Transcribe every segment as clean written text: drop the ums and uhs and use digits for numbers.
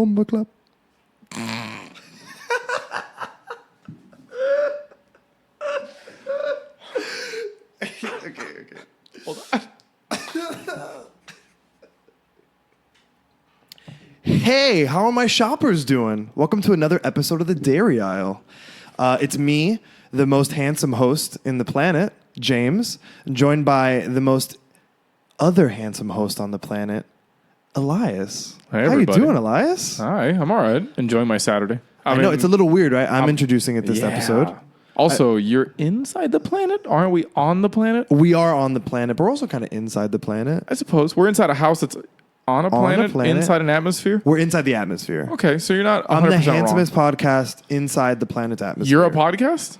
Bomba Club. Okay. Hold on. Hey, how are my shoppers doing? Welcome to another episode of the Dairy Aisle. It's me, the most handsome host in the planet, James, joined by the most other handsome host on the planet, Elias. Hey, how everybody. you doing, Elias? Hi, I'm all right. Enjoying my Saturday. I know, it's a little weird, right? I'm introducing it this episode. Also, you're inside the planet? Aren't we on the planet? We are on the planet, but we're also kind of inside the planet. I suppose. We're inside a house that's on a planet, inside an atmosphere? We're inside the atmosphere. Okay, so you're not 100% I'm the wrong. handsomest podcast inside the planet's atmosphere. You're a podcast?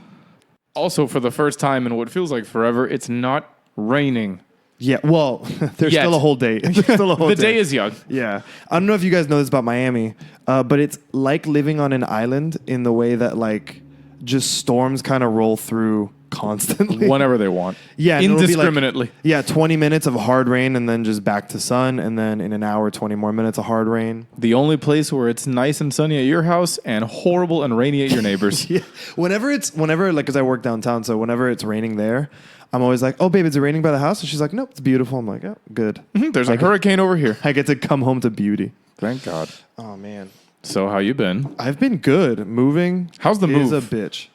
Also, for the first time in what feels like forever, it's not raining. Yeah, well, there's Yet. still a whole day. There's still a whole The day is young. Yeah. I don't know if you guys know this about Miami, but it's like living on an island in the way that, like, just storms kind of roll through constantly. Whenever they want. Yeah. And it'll be indiscriminately. like, 20 minutes of hard rain and then just back to sun. And then in an hour, 20 more minutes of hard rain. The only place where it's nice and sunny at your house and horrible and rainy at your neighbors. Yeah. Whenever, like, because I work downtown, so whenever it's raining there, I'm always like, oh, babe, is it raining by the house? And she's like, nope, it's beautiful. I'm like, oh, good. There's a hurricane over here. I get to come home to beauty. Thank God. Oh, man. So how you been? I've been good. Moving How's the move? is a bitch.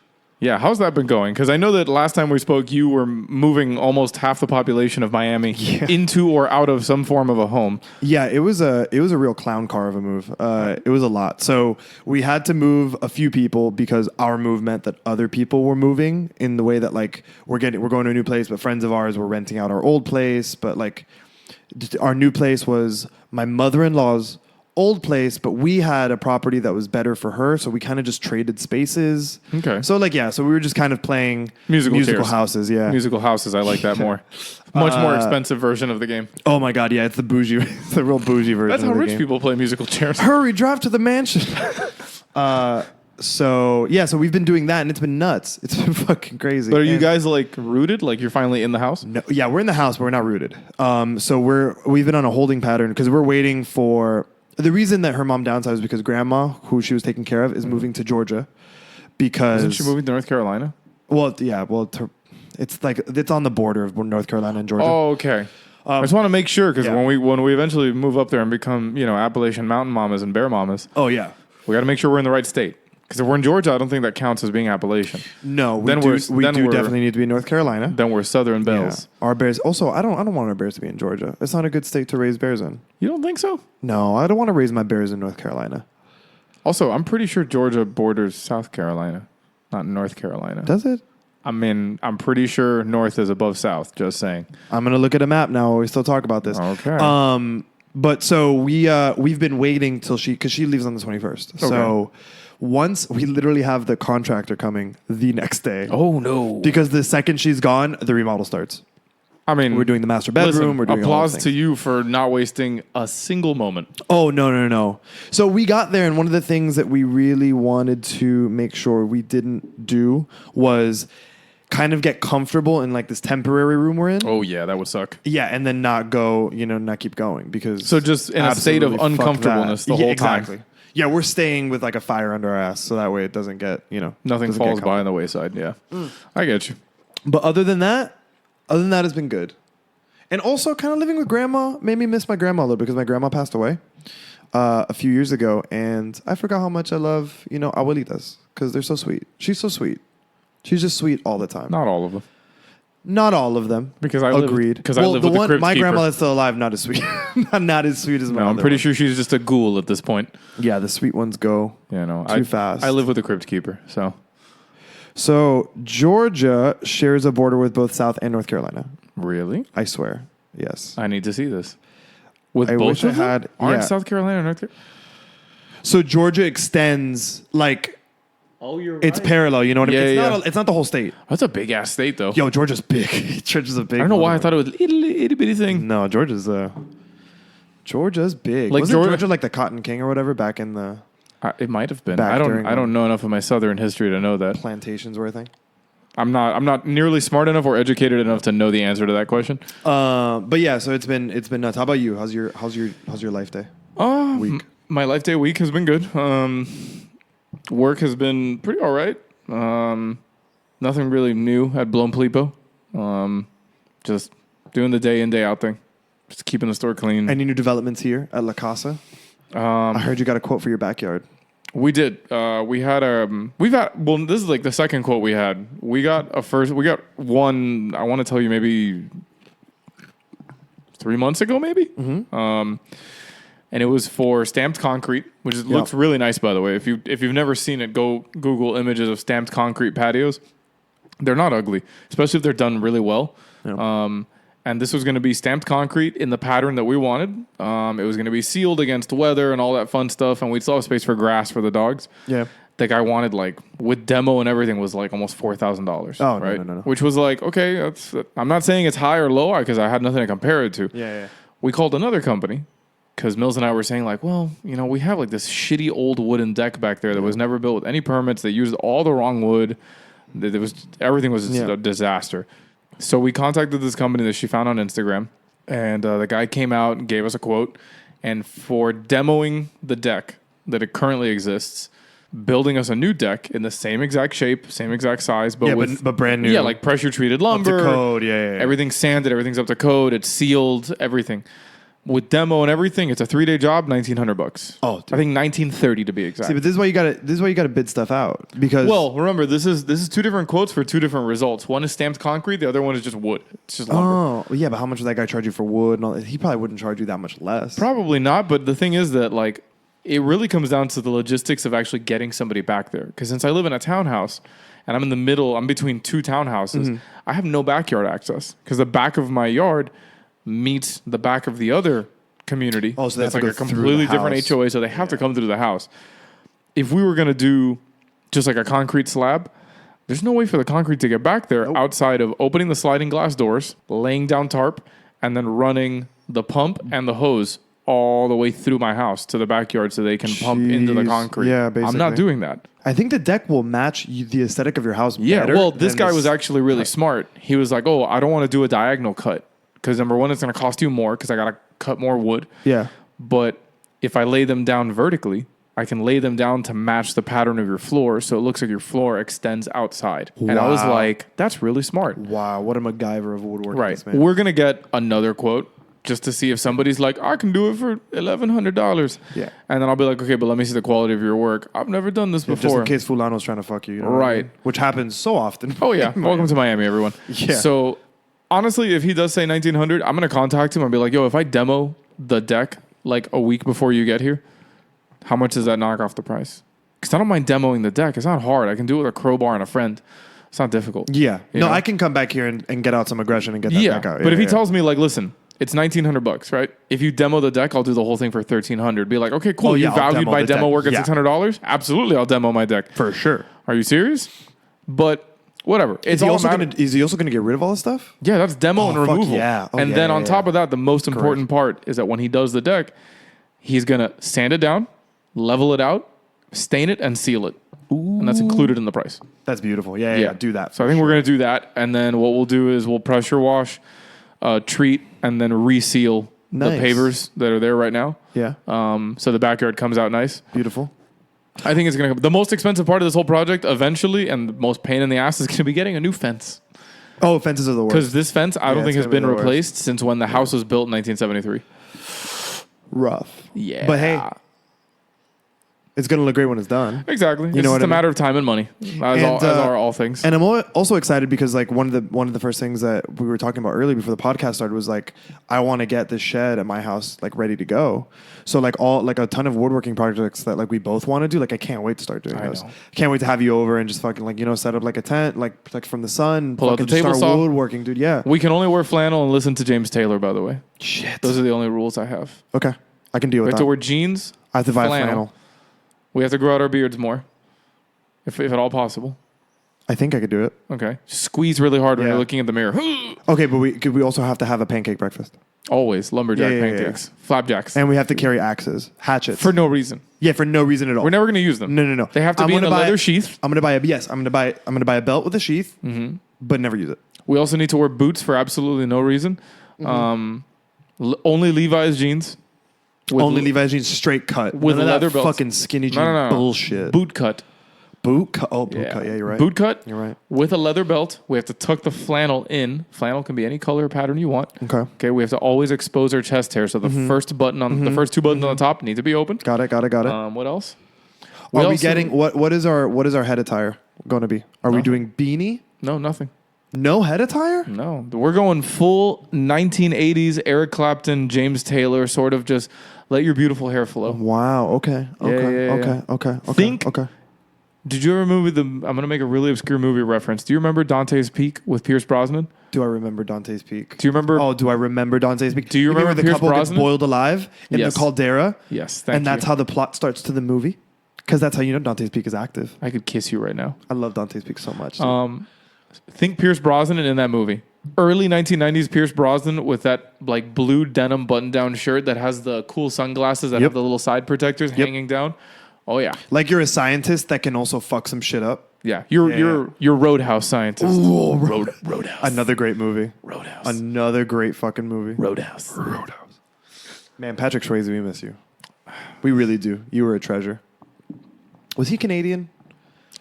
Yeah, how's that been going? Because I know that last time we spoke, you were moving almost half the population of Miami into or out of some form of a home. Yeah, it was a real clown car of a move. It was a lot. So we had to move a few people because our move meant that other people were moving in the way that, like, we're going to a new place, but friends of ours were renting out our old place. But, like, our new place was my mother-in-law's old place, but we had a property that was better for her, so we kind of just traded spaces. Okay. So, like, so we were just kind of playing musical houses. Yeah. Musical houses, I like that more. Much more expensive version of the game. Oh my God, yeah, it's the bougie, it's the real bougie version. That's how of the rich game. people play musical chairs. Hurry, drive to the mansion. So we've been doing that, and it's been nuts. It's been fucking crazy. But are you guys, like, rooted? Like, you're finally in the house? No, yeah, we're in the house, but we're not rooted. So we've been on a holding pattern because we're waiting for. The reason that her mom downsized is because grandma, who she was taking care of, is moving to Georgia. Because Isn't she moving to North Carolina? Well, yeah, it's like it's on the border of North Carolina and Georgia. Oh, okay. I just want to make sure because yeah. when we eventually move up there and become, Appalachian mountain mamas and bear mamas, Oh yeah. we got to make sure we're in the right state. Because if we're in Georgia, I don't think that counts as being Appalachian. No, we Then do we're definitely need to be in North Carolina. Then we're Southern Bells. Yeah. Our bears. Also, I don't want our bears to be in Georgia. It's not a good state to raise bears in. You don't think so? No, I don't want to raise my bears in North Carolina. Also, I'm pretty sure Georgia borders South Carolina, not North Carolina. Does it? I mean, I'm pretty sure North is above South, just saying. I'm going to look at a map now while we still talk about this. Okay. But so we've been waiting till because she leaves on the 21st. Okay. So once we literally have the contractor coming the next day. Oh, no. Because the second she's gone, the remodel starts. I mean, We're doing the master bedroom. listen, We're doing applause all those to things. you for not wasting a single moment. Oh, no. So we got there, and one of the things that we really wanted to make sure we didn't do was kind of get comfortable in, like, this temporary room we're in. Oh, yeah, that would suck. Yeah, and then not keep going because. So just in a state of absolutely fuck uncomfortableness that. the whole exactly. time. Yeah, we're staying with, like, a fire under our ass, so that way it doesn't get, Nothing doesn't falls get by on the wayside, yeah. I get you. But other than that, it's been good. And also, kind of living with grandma made me miss my grandma a little because my grandma passed away a few years ago, and I forgot how much I love, abuelitas because they're so sweet. She's so sweet. She's just sweet all the time. Not all of them. Not all of them. Because I agreed. Because I live with the crypt my keeper. grandma that's still alive, not as sweet. not as sweet as my No, I'm other pretty one. sure she's just a ghoul at this point. Yeah, the sweet ones go too fast. I live with the crypt keeper, so. So Georgia shares a border with both South and North Carolina. Really? I swear. Yes. I need to see this. With I both wish I of them? had- Aren't yeah. South Carolina and North Carolina? So Georgia extends like it's parallel. You know what I mean? Yeah, It's not the whole state. That's a big ass state, though. Yo, Georgia's big. Georgia's a big. I don't know why I thought it was itty bitty thing. No, Georgia's big. Like Wasn't Georgia- Georgia like the Cotton King or whatever back in the It might have been. Back I during, don't know enough of my Southern history to know that. plantations were a thing? I'm not nearly smart enough or educated enough to know the answer to that question. But yeah, so it's been nuts. How about you? How's your life day? Week. My life day week has been good. Work has been pretty all right. Nothing really new at Blown Polipo. Just doing the day in, day out thing. Just keeping the store clean. Any new developments here at La Casa? I heard you got a quote for your backyard. We did. We've had, well, this is like the second quote we had. We got one, I want to tell you maybe 3 months ago, maybe. Mm-hmm. And it was for stamped concrete, which looks really nice, by the way. If you've never seen it, go Google images of stamped concrete patios. They're not ugly, especially if they're done really well. Yep. And this was going to be stamped concrete in the pattern that we wanted. It was going to be sealed against weather and all that fun stuff. And we'd still have space for grass for the dogs. Yeah. The guy wanted, like, with demo and everything, was like almost $4,000. Oh, right? No. Which was like, okay, I'm not saying it's high or low because I had nothing to compare it to. Yeah. We called another company because Mills and I were saying, like, well, we have like this shitty old wooden deck back there that was never built with any permits. They used all the wrong wood. Everything was a disaster. So we contacted this company that she found on Instagram, and the guy came out and gave us a quote. And for demoing the deck that it currently exists, building us a new deck in the same exact shape, same exact size, but but brand new. Yeah, like pressure treated lumber. Up to code, yeah. Everything's sanded, everything's up to code, it's sealed, everything. With demo and everything, it's a 3-day job, $1,900. Oh, dude. I think $1,930 to be exact. See, but this is why you got to bid stuff out because. Well, remember this is two different quotes for two different results. One is stamped concrete, the other one is just wood. It's just lumber. Oh, yeah, but how much would that guy charge you for wood? And all that? He probably wouldn't charge you that much less. Probably not. But the thing is that like it really comes down to the logistics of actually getting somebody back there. Because since I live in a townhouse and I'm between two townhouses, I have no backyard access because the back of my yard meets the back of the other community. Oh, so that's like a completely different HOA, so they have to come through the house. If we were going to do just like a concrete slab, there's no way for the concrete to get back there outside of opening the sliding glass doors, laying down tarp, and then running the pump and the hose all the way through my house to the backyard so they can pump into the concrete. Yeah, basically. I'm not doing that. I think the deck will match the aesthetic of your house better. Yeah, well, this guy was actually really smart. He was like, oh, I don't want to do a diagonal cut because number one, it's going to cost you more because I got to cut more wood. Yeah. But if I lay them down vertically, I can lay them down to match the pattern of your floor so it looks like your floor extends outside. Wow. And I was like, that's really smart. Wow, what a MacGyver of woodworking. Right. We're going to get another quote just to see if somebody's like, I can do it for $1,100. Yeah. And then I'll be like, okay, but let me see the quality of your work. I've never done this before. Just in case Fulano's trying to fuck you. Right. I mean? Which happens so often. Oh, yeah. Welcome to Miami, everyone. Yeah. So honestly, if he does say $1,900, I'm going to contact him and be like, yo, if I demo the deck like a week before you get here, how much does that knock off the price? Because I don't mind demoing the deck. It's not hard. I can do it with a crowbar and a friend. It's not difficult. Yeah. No, I can come back here and get out some aggression and get that deck out. But if he tells me, like, listen, it's $1,900, right? If you demo the deck, I'll do the whole thing for $1,300. Be like, okay, cool. You valued my demo work at $600? Absolutely, I'll demo my deck. For sure. Are you serious? But whatever. Is he also going to get rid of all this stuff? Yeah, that's demo and removal. Yeah. And then on top of that, the most important part is that when he does the deck, he's going to sand it down, level it out, stain it, and seal it. Ooh. And that's included in the price. That's beautiful. Yeah. Do that. So I think we're going to do that. And then what we'll do is we'll pressure wash, treat, and then reseal the pavers that are there right now. Yeah. So the backyard comes out nice. Beautiful. I think it's going to... The most expensive part of this whole project eventually, and the most pain in the ass, is going to be getting a new fence. Oh, fences are the worst. Because this fence, I don't think has been replaced since when the house was built in 1973. Rough. Yeah. But hey, it's going to look great when it's done. Exactly. It's just a matter of time and money, as are all things. And I'm also excited because like one of the first things that we were talking about earlier before the podcast started was like, I want to get this shed at my house like ready to go. So like a ton of woodworking projects that like we both want to do. Like I can't wait to start doing those. I can't wait to have you over and just fucking like set up like a tent, like protect from the sun. Pull out the table saw. Woodworking, dude. Yeah. We can only wear flannel and listen to James Taylor. By the way, shit. Those are the only rules I have. Okay, I can deal with that. We have to wear jeans. I have to buy flannel. We have to grow out our beards more, if at all possible. I think I could do it. Okay. Squeeze really hard when you're looking in the mirror. Okay, but we also have to have a pancake breakfast. Always. Lumberjack pancakes. Flapjacks. And we have to carry axes, hatchets. For no reason. Yeah, for no reason at all. We're never going to use them. No. They have to be in a leather sheath. I'm going to buy a belt with a sheath, but never use it. We also need to wear boots for absolutely no reason. Only Levi's jeans. Only Levi's jeans straight cut. with None of leather that belts. fucking skinny jean bullshit. Boot cut. Boot cut. Oh, boot cut. Yeah, you're right. Boot cut. You're right. With a leather belt. We have to tuck the flannel in. Flannel can be any color or pattern you want. Okay. Okay. We have to always expose our chest hair. So the first button on the first two buttons on the top need to be open. Got it. What else? Are we getting what is our head attire going to be? Are we doing beanie? No, nothing. No head attire? No. We're going full 1980s Eric Clapton, James Taylor, sort of just let your beautiful hair flow. Wow. Okay. Okay. Okay. Did you ever I'm going to make a really obscure movie reference. Do you remember Dante's Peak with Pierce Brosnan? Do I remember Dante's Peak? Do you remember? Oh, do I remember Dante's Peak? Do you remember the Pierce couple Brosnan? gets boiled alive in the caldera? Yes, and that's how the plot starts to the movie? Because that's how you know Dante's Peak is active. I could kiss you right now. I love Dante's Peak so much. Dude. Think Pierce Brosnan in that movie. Early 1990s Pierce Brosnan with that like blue denim button-down shirt that has the cool sunglasses that have the little side protectors hanging down. Oh yeah, like you're a scientist that can also fuck some shit up. Yeah, you're Roadhouse scientist. Ooh, Roadhouse. Another great movie. Roadhouse. Another great fucking movie. Roadhouse. Man, Patrick Swayze, we miss you. We really do. You were a treasure. Was he Canadian?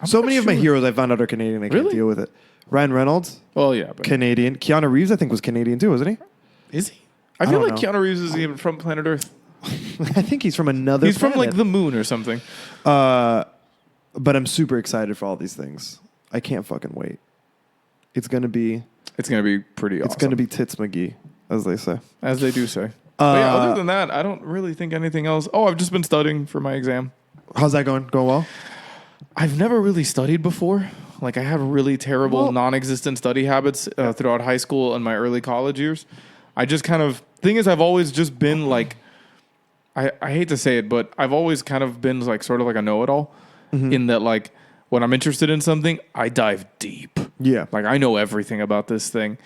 So many of my heroes I found out are Canadian. I can't deal with it. Ryan Reynolds. Oh yeah, Canadian. Keanu Reeves, I think, was Canadian too, wasn't he? Is he? I feel like Keanu Reeves is even from planet Earth. I think he's from another. He's planet. from like the moon or something. But I'm super excited for all these things. I can't fucking wait. It's gonna be pretty awesome. It's gonna be Tits McGee, as they say. As they do say. But yeah, other than that, I don't really think anything else. Oh, I've just been studying for my exam. How's that going? Going well? I've never really studied before. Like I have really terrible non-existent study habits throughout high school and my early college years. I just kind of, thing is I've always just been like, I hate to say it, but I've always kind of been like sort of like a know-it-all in that like when I'm interested in something, I dive deep. Yeah. Like I know everything about this thing.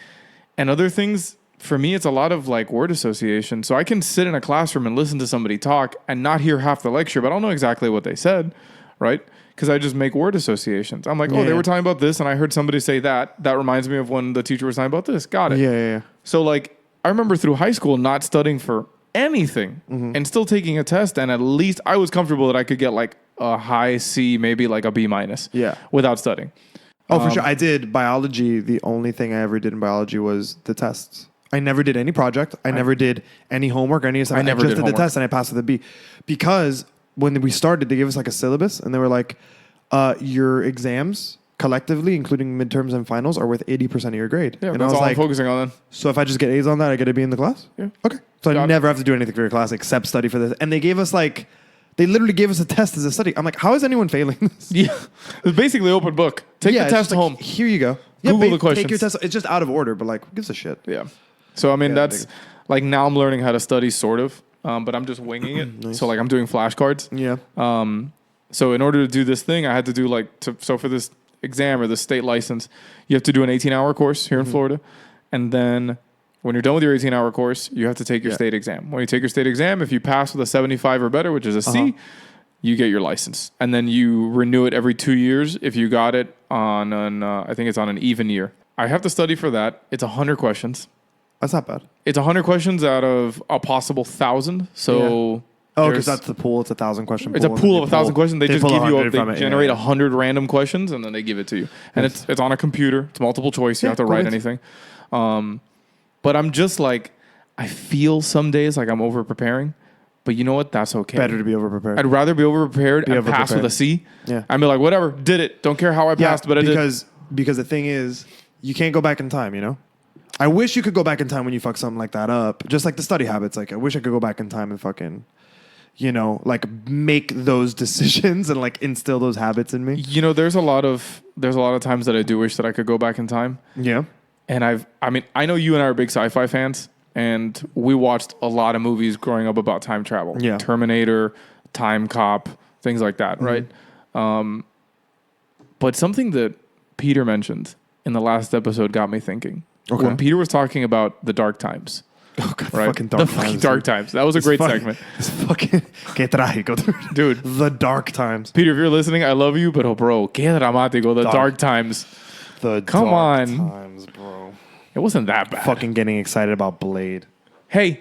And other things, for me, it's a lot of like word association. So I can sit in a classroom and listen to somebody talk and not hear half the lecture, but I don't know exactly what they said, right? Because I just make word associations. I'm like, oh, they were talking about this, and I heard somebody say that. That reminds me of when the teacher was talking about this. Got it. Yeah. So, like, I remember through high school not studying for anything and still taking a test, and at least I was comfortable that I could get, like, a high C, maybe, like, a B minus without studying. Oh, for sure. I did biology. The only thing I ever did in biology was the tests. I never did any project. I never did any homework or any assignment. I just did the test, and I passed with a B. Because when we started, they gave us like a syllabus, and they were like, your exams collectively, including midterms and finals, are worth 80% of your grade. Yeah, and that's I was all like, I'm focusing on then. So if I just get A's on that, I get a B in the class? Yeah. Okay. So I never have to do anything for your class except study for this. And they gave us like, they literally gave us a test as a study. I'm like, how is anyone failing this? Yeah. It's basically open book. Take the test home. Here you go. Google the questions. Take your test. It's just out of order, but like, who gives a shit? Yeah. So, I mean, that's like now I'm learning how to study sort of, but I'm just winging it. Nice. So like I'm doing flashcards. Yeah. So in order to do this thing, I had to do like, so for this exam or the state license, you have to do an 18-hour course here in Florida. And then when you're done with your 18-hour course, you have to take your state exam. When you take your state exam, if you pass with a 75 or better, which is a C, you get your license. And then you renew it every 2 years if you got it on I think it's on an even year. I have to study for that. It's 100 questions. That's not bad. It's 100 questions out of a possible 1,000. So because that's the pool. It's a 1,000 question pool. It's a pool of 1,000 questions. They just give you they generate 100 random questions and then they give it to you. And it's on a computer. It's multiple choice. You don't have to write anything. But I'm just like, I feel some days like I'm over preparing. But you know what? That's okay. Better to be over prepared. I'd rather be over prepared and pass with a C. Yeah. I'd be like, whatever, did it. Don't care how I passed, but I did. Because the thing is, you can't go back in time, you know? I wish you could go back in time when you fuck something like that up. Just like the study habits. Like, I wish I could go back in time and fucking, you know, like make those decisions and like instill those habits in me. You know, there's a lot of times that I do wish that I could go back in time. Yeah. And I know you and I are big sci-fi fans, and we watched a lot of movies growing up about time travel. Yeah. Terminator, Time Cop, things like that, right? But something that Peter mentioned in the last episode got me thinking. Okay. When Peter was talking about the dark times. Oh, God, right? fucking dark times. Dark times. That was a great segment. It's fucking... Que trágico, dude. The dark times. Peter, if you're listening, I love you, but bro, que dramático. The dark times. Come on. Times, bro. It wasn't that bad. Fucking getting excited about Blade. Hey,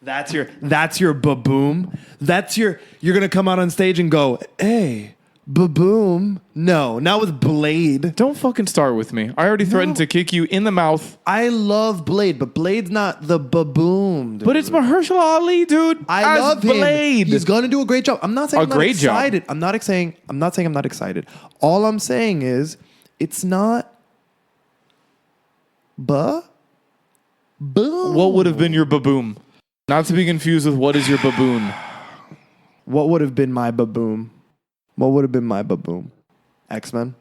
That's your ba-boom. You're going to come out on stage and go, hey, ba-boom. No, not with Blade. Don't fucking start with me. I already threatened to kick you in the mouth. I love Blade, but Blade's not the ba-boom, dude. But it's Mahershala Ali, dude. I love Blade. Him. He's going to do a great job. I'm not saying I'm not great job. excited. I'm not saying I'm not excited. All I'm saying is it's not boom. What would have been your baboom? Not to be confused with what is your baboon. What would have been my baboom? What would have been my baboom? X-Men?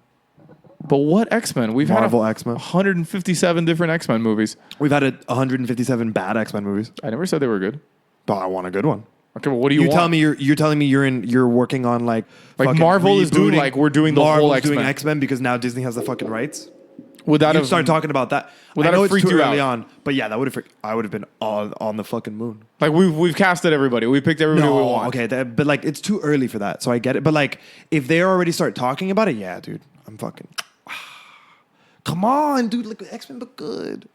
But what X-Men? We've Marvel had X-Men. 157 different X-Men movies. We've had 157 bad X-Men movies. I never said they were good. But I want a good one. Okay, well, what do you want? You're telling me you're working on like Marvel is doing like we're doing the Marvel's whole X-Men. doing X-Men because now Disney has the fucking rights. Would that You have start talking about that. Would I that know have it's too freaked you early out? on, but yeah, I would have been on the fucking moon. like we've casted everybody. We picked everybody we want. Okay, but like it's too early for that, so I get it. But like if they already start talking about it, yeah, dude, I'm fucking. Come on, dude, look, X-Men look good.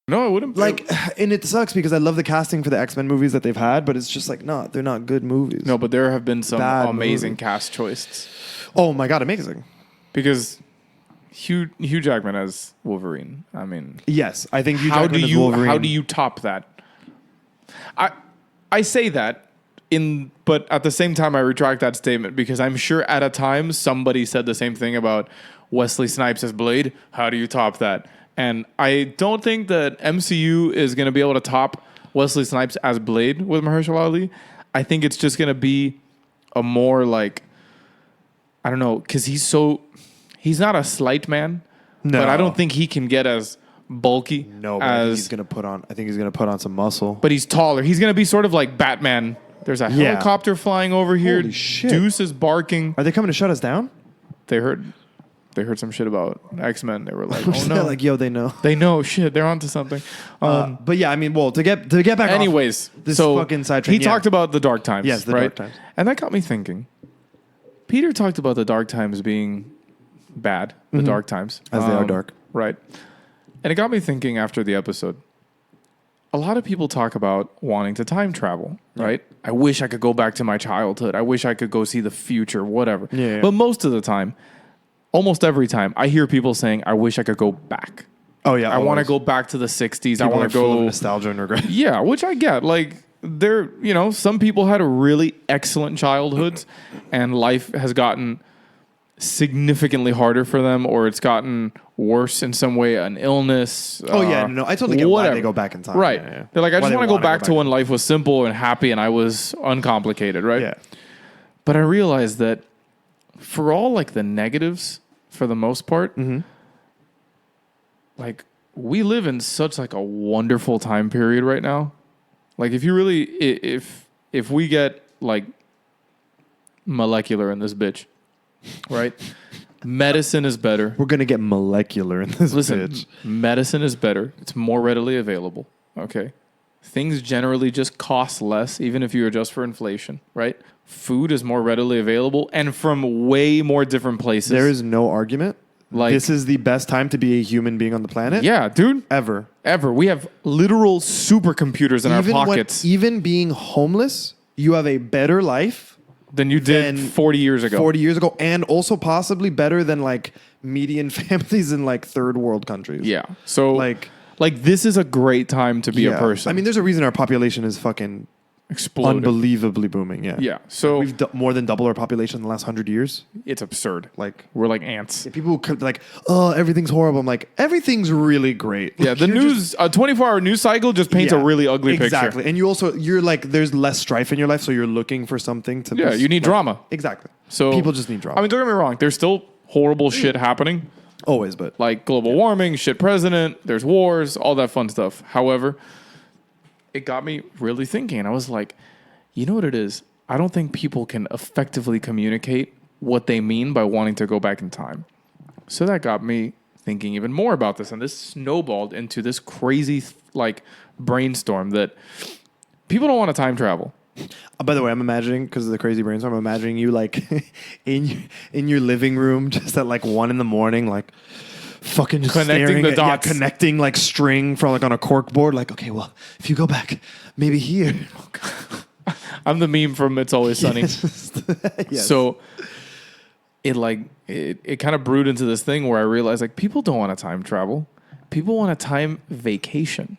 No, it wouldn't. Like, and it sucks because I love the casting for the X-Men movies that they've had, but it's just like, no, they're not good movies. No, but there have been some Bad amazing movie. cast choices. Oh my god, amazing. Because Hugh Jackman as Wolverine. I mean, Yes, I think how do you Wolverine. how do you top that? I say that but at the same time I retract that statement because I'm sure at a time somebody said the same thing about Wesley Snipes as Blade. How do you top that? And I don't think that MCU is going to be able to top Wesley Snipes as Blade with Mahershala Ali. I think it's just going to be a more like, I don't know, because he's not a slight man, No. but I don't think he can get as bulky No, but I think as, he's gonna put on some muscle. but he's taller. He's going to be sort of like Batman. There's a Yeah. helicopter flying over here. Holy shit. Deuce is barking. Are they coming to shut us down? They heard some shit about X-Men. They were like, oh no. Like, yo, they know. They know shit. They're onto something. But yeah, I mean, well, to get back. Anyways, off this so fucking sidetrack. he talked about the dark times. Yes, the right? dark times. And that got me thinking. Peter talked about the dark times being bad, the dark times. As they are dark. Right. And it got me thinking after the episode. A lot of people talk about wanting to time travel, right? I wish I could go back to my childhood. I wish I could go see the future, whatever. Yeah. But most of the time, almost every time, I hear people saying, I wish I could go back. Oh yeah, I want to go back to the 60s. I want to full of go. nostalgia and regret. Yeah, which I get. Like, some people had really excellent childhoods and life has gotten significantly harder for them or it's gotten worse in some way, an illness. Oh yeah, no, I totally get why whatever. they go back in time. Right. Yeah, yeah. They're like, I Why just they want to go wanna back to when life was simple and happy and I was uncomplicated, right? Yeah. But I realized that for all like the negatives, for the most part, like we live in such like a wonderful time period right now. Like if you really, if we get like molecular in this bitch, right? Medicine is better. We're gonna get molecular in this Listen, bitch. medicine is better. It's more readily available. Okay. Things generally just cost less, even if you adjust for inflation, right? Food is more readily available and from way more different places. There is no argument. Like- this is the best time to be a human being on the planet. Yeah, dude. Ever. We have literal supercomputers in our Even pockets even being homeless, you have a better life than you did than 40 years ago. 40 years ago, and also possibly better than like median families in like third world countries. Yeah. So Like this is a great time to be a person. I mean, there's a reason our population is fucking exploded. unbelievably booming. Yeah. Yeah. So We've more than doubled our population in the last 100 years. it's absurd. Like, We're like ants. people could like, oh, everything's horrible. I'm like, everything's really great. Yeah, the You're news, a 24-hour news cycle just paints a Yeah, really ugly exactly. picture. And you're like, there's less strife in your life, so you're looking for something to. Yeah, you need drama. Exactly. So people just need drama. I mean, don't get me wrong. There's still horrible shit happening, always, but like global warming, shit president, there's wars, all that fun stuff. However, it got me really thinking. I was like, you know what it is? I don't think people can effectively communicate what they mean by wanting to go back in time. So that got me thinking even more about this. And this snowballed into this crazy like brainstorm that people don't want to time travel. By the way, I'm imagining, because of the crazy brainstorm, I'm imagining you like in your living room just at like 1 a.m, like, fucking just Connecting staring the at, dots. connecting like string from like on a cork board. Like, okay, well, if you go back, maybe here. I'm the meme from It's Always Sunny. Yes. So it kind of brewed into this thing where I realized like people don't want to time travel. People want to time vacation.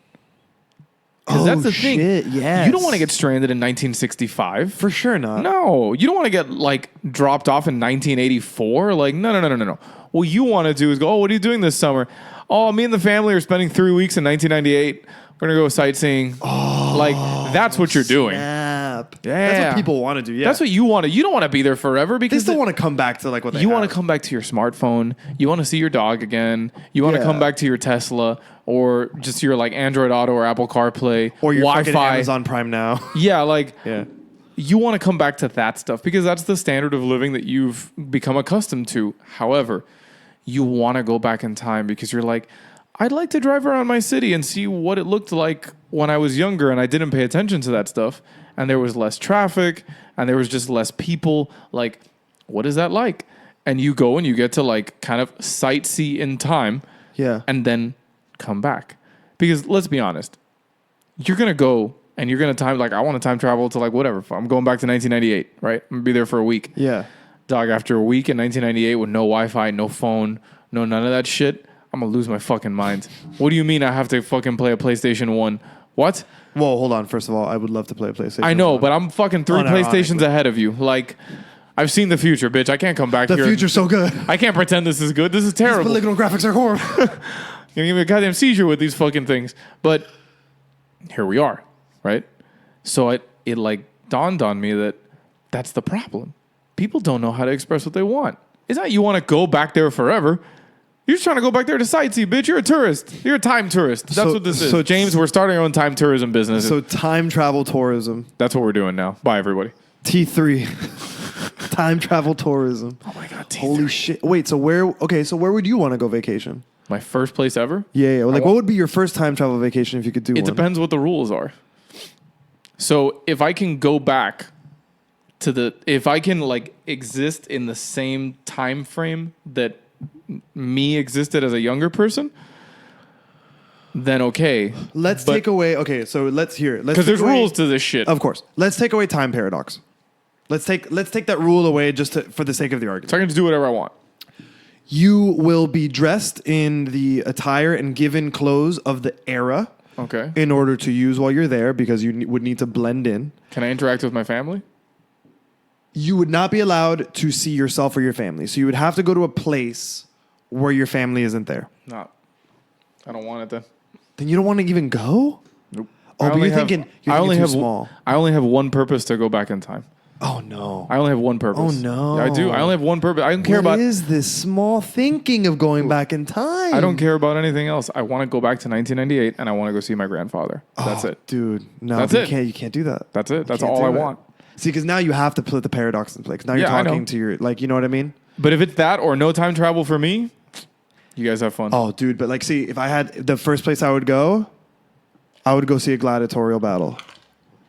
Because that's the thing. Yes. You don't want to get stranded in 1965. For sure not. No, you don't want to get like dropped off in 1984. Like, no. What you want to do is go, oh, what are you doing this summer? Oh, me and the family are spending 3 weeks in 1998. We're going to go sightseeing. Oh, like, that's what you're doing. Snap. Yeah. That's what people want to do. Yeah. That's what you want to. You don't want to be there forever they because still want to come back to like what they you have. want to come back to your smartphone. You want to see your dog again. You want to come back to your Tesla or just your like Android Auto or Apple CarPlay or your Wi-Fi. fucking Amazon Prime Now. Yeah, like Yeah. you want to come back to that stuff because that's the standard of living that you've become accustomed to. However, you want to go back in time because you're like, I'd like to drive around my city and see what it looked like when I was younger and I didn't pay attention to that stuff. And there was less traffic and there was just less people. Like, what is that like? And you go and you get to like kind of sightsee in time. Yeah. And then come back. Because let's be honest, you're going to go and you're going to time, like, I want to time travel to like whatever. I'm going back to 1998, right? I'm going to be there for a week. Yeah. Dog, after a week in 1998 with no Wi-Fi, no phone, no none of that shit, I'm going to lose my fucking mind. What do you mean I have to fucking play a PlayStation 1? What? Whoa, hold on. First of all, I would love to play a PlayStation. I know, but I'm fucking 3 PlayStations Unironically. ahead of you. Like, I've seen the future, bitch. I can't come back The here. future's so good. I can't pretend this is good. This is terrible. Polygonal graphics are horrible. You're gonna give me a goddamn seizure with these fucking things. But here we are, right? So it like dawned on me that that's the problem. People don't know how to express what they want. It's not you want to go back there forever. You're just trying to go back there to sightsee, bitch. You're a tourist. You're a time tourist. That's what this is. so- James, we're starting our own time tourism business. So time travel tourism. That's what we're doing now. Bye, everybody. T3. Time travel tourism. Oh my God, Holy shit. Wait, so where would you want to go vacation? My first place ever? Yeah. Like, what would be your first time travel vacation if you could do one? It depends what the rules are. So if I can go back to if I can like exist in the same time frame that me existed as a younger person, then okay. Let's take away. Okay, so let's hear. Because there's rules to this shit. Of course. Let's take away time paradox. Let's take that rule away just for the sake of the argument. So I can just do whatever I want. You will be dressed in the attire and given clothes of the era. Okay. In order to use while you're there, because you would need to blend in. Can I interact with my family? You would not be allowed to see yourself or your family. So you would have to go to a place where your family isn't there. No. I don't want it then. Then you don't want to even go? Nope. Oh, but you're thinking too small. I only have one purpose to go back in time. Oh, no. I only have one purpose. Oh, no. Yeah, I do. I only have one purpose. I don't care about... What is this small thinking of going back in time? I don't care about anything else. I want to go back to 1998 and I want to go see my grandfather. That's it. Dude. No, That's but it. You can't do that. That's it. That's You can't all I do it. want. See, because now you have to put the paradox in place. 'Cause now you're Yeah, I know. talking to your... Like, you know what I mean? But if it's that or no time travel for me, you guys have fun. Oh, dude. But, like, see, if I had... The first place I would go see a gladiatorial battle.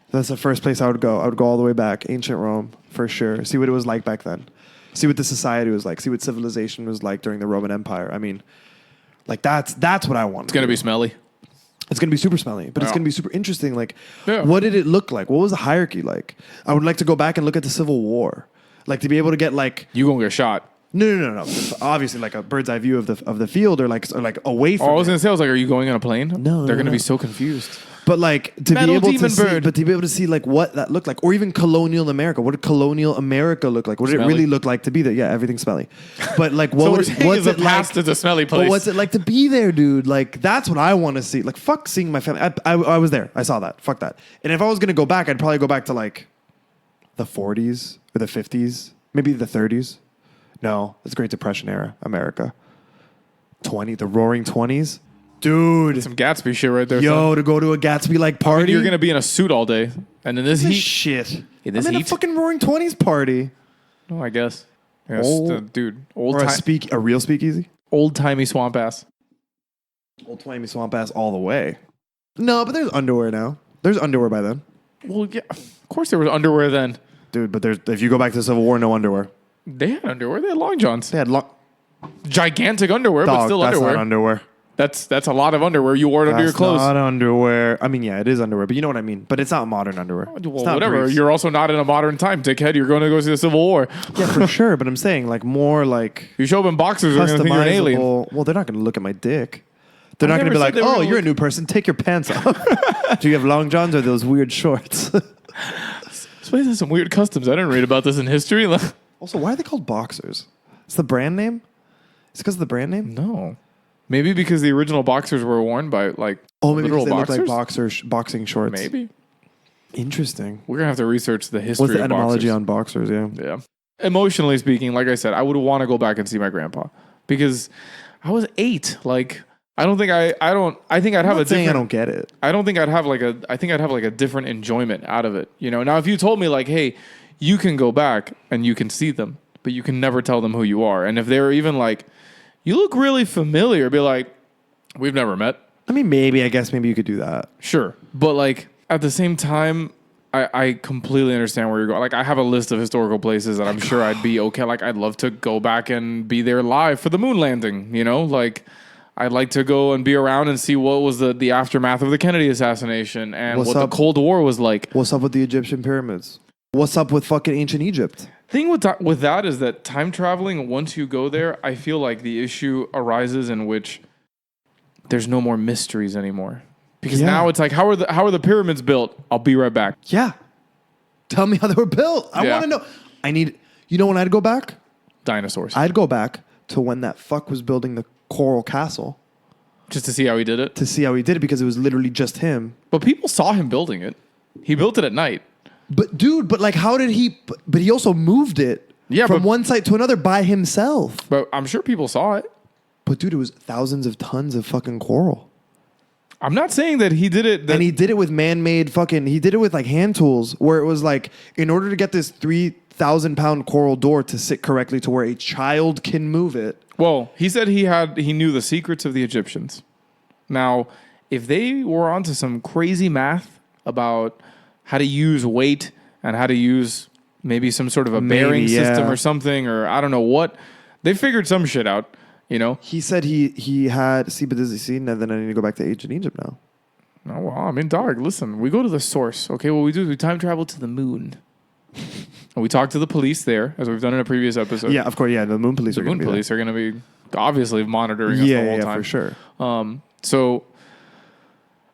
That's the first place I would go. I would go all the way back. Ancient Rome, for sure. See what it was like back then. See what the society was like. See what civilization was like during the Roman Empire. I mean, like, that's what I want. It's going to be smelly. It's going to be super smelly, but it's Yeah. going to be super interesting. Like, Yeah. what did it look like? What was the hierarchy like? I would like to go back and look at the Civil War. Like, to be able to get, like... You going to get shot. No. Obviously, like, a bird's eye view of the field or like away from Oh, I was it. going to say, I was like, are you going on a plane? No, They're no, going to no. be so confused. But like to Metal be able to demon see, bird. but to be able to see like what that looked like, or even colonial America. What did colonial America look like? What did Smelly. it really look like to be there? Yeah, everything's smelly. But like, what So would we're it, saying what's is the it like? past is a smelly place. But what's it like to be there, dude? Like that's what I want to see. Like fuck seeing my family. I was there. I saw that. Fuck that. And if I was gonna go back, I'd probably go back to like the 40s or the 50s, maybe the 30s. No, it's Great Depression era America. The Roaring 20s. Dude, Some Gatsby shit right there. yo, son. to go to a Gatsby-like party. You're going to be in a suit all day. And in this This heat. shit. In this I'm in a heat? fucking Roaring 20s party. Oh, I guess. Yes, Old- dude. Or a real speakeasy. Old-timey swamp ass. Old timey swamp ass all the way. No, but there's underwear now. There's underwear by then. Well, yeah. Of course there was underwear then. Dude, but if you go back to the Civil War, no underwear. They had underwear. They had long johns. They had long... Gigantic underwear, but Dog, still that's underwear. not underwear. That's a lot of underwear you wore under your clothes. Not underwear. I mean, yeah, it is underwear, but you know what I mean. But it's not modern underwear. Well, It's not whatever. briefs. You're also not in a modern time, dickhead. You're going to go see the Civil War. Yeah, for sure. But I'm saying like more like You show up in boxers, they're going to think you're an alien. customizable. Well, they're not going to look at my dick. They're not going to never be said like, they were "Oh, gonna you're a look- new person. Take your pants off." Do you have long johns or those weird shorts? This place has some weird customs. I didn't read about this in history. Also, why are they called boxers? It's the brand name. It's because of the brand name. No. Maybe because the original boxers were worn by like Oh, maybe literal because they boxers. look like boxing shorts. Maybe. Interesting. We're gonna have to research the history What's the of etymology boxers. on boxers? Yeah. Yeah. Emotionally speaking, like I said, I would want to go back and see my grandpa because I was 8. Like I think I'd have I'm a not saying I different don't get it. I think I'd have like a different enjoyment out of it. You know, now if you told me like, hey, you can go back and you can see them, but you can never tell them who you are. And if they're even like, you look really familiar, be like, we've never met. I mean, maybe. I guess maybe you could do that. Sure. But like at the same time, I completely understand where you're going. Like I have a list of historical places that I'm sure I'd be okay. Like I'd love to go back and be there live for the moon landing, you know? Like I'd like to go and be around and see what was the aftermath of the Kennedy assassination and What's what up? the Cold War was like. What's up with the Egyptian pyramids? What's up with fucking ancient Egypt? Thing with that is that time traveling, once you go there, I feel like the issue arises in which there's no more mysteries anymore. Because Yeah. now it's like, how are the pyramids built? I'll be right back. Yeah. Tell me how they were built. I Yeah. want to know. You know when I'd go back? Dinosaurs. I'd go back to when that fuck was building the Coral Castle Just to see how he did it. to see how he did it because it was literally just him. But people saw him building it. He built it at night. But dude, but like how did he, but he also moved it from but- one site to another by himself. But I'm sure people saw it. But dude, it was thousands of tons of fucking coral. I'm not saying that he did it. And he did it with man-made he did it with like hand tools where it was like, in order to get this 3,000-pound coral door to sit correctly to where a child can move it. Well, he said he knew the secrets of the Egyptians. Now, if they were onto some crazy math about how to use weight and how to use maybe some sort of a bearing system or something, or I don't know what, they figured some shit out, you know? He said he had, but does he see? And then I need to go back to ancient Egypt now. Oh, well, I mean, dog, listen, we go to the source. Okay, what we do is we time travel to the moon. And we talk to the police there, as we've done in a previous episode. Yeah, of course. Yeah, the moon police The are moon going to be police are going to be obviously monitoring us the whole time. for sure. So,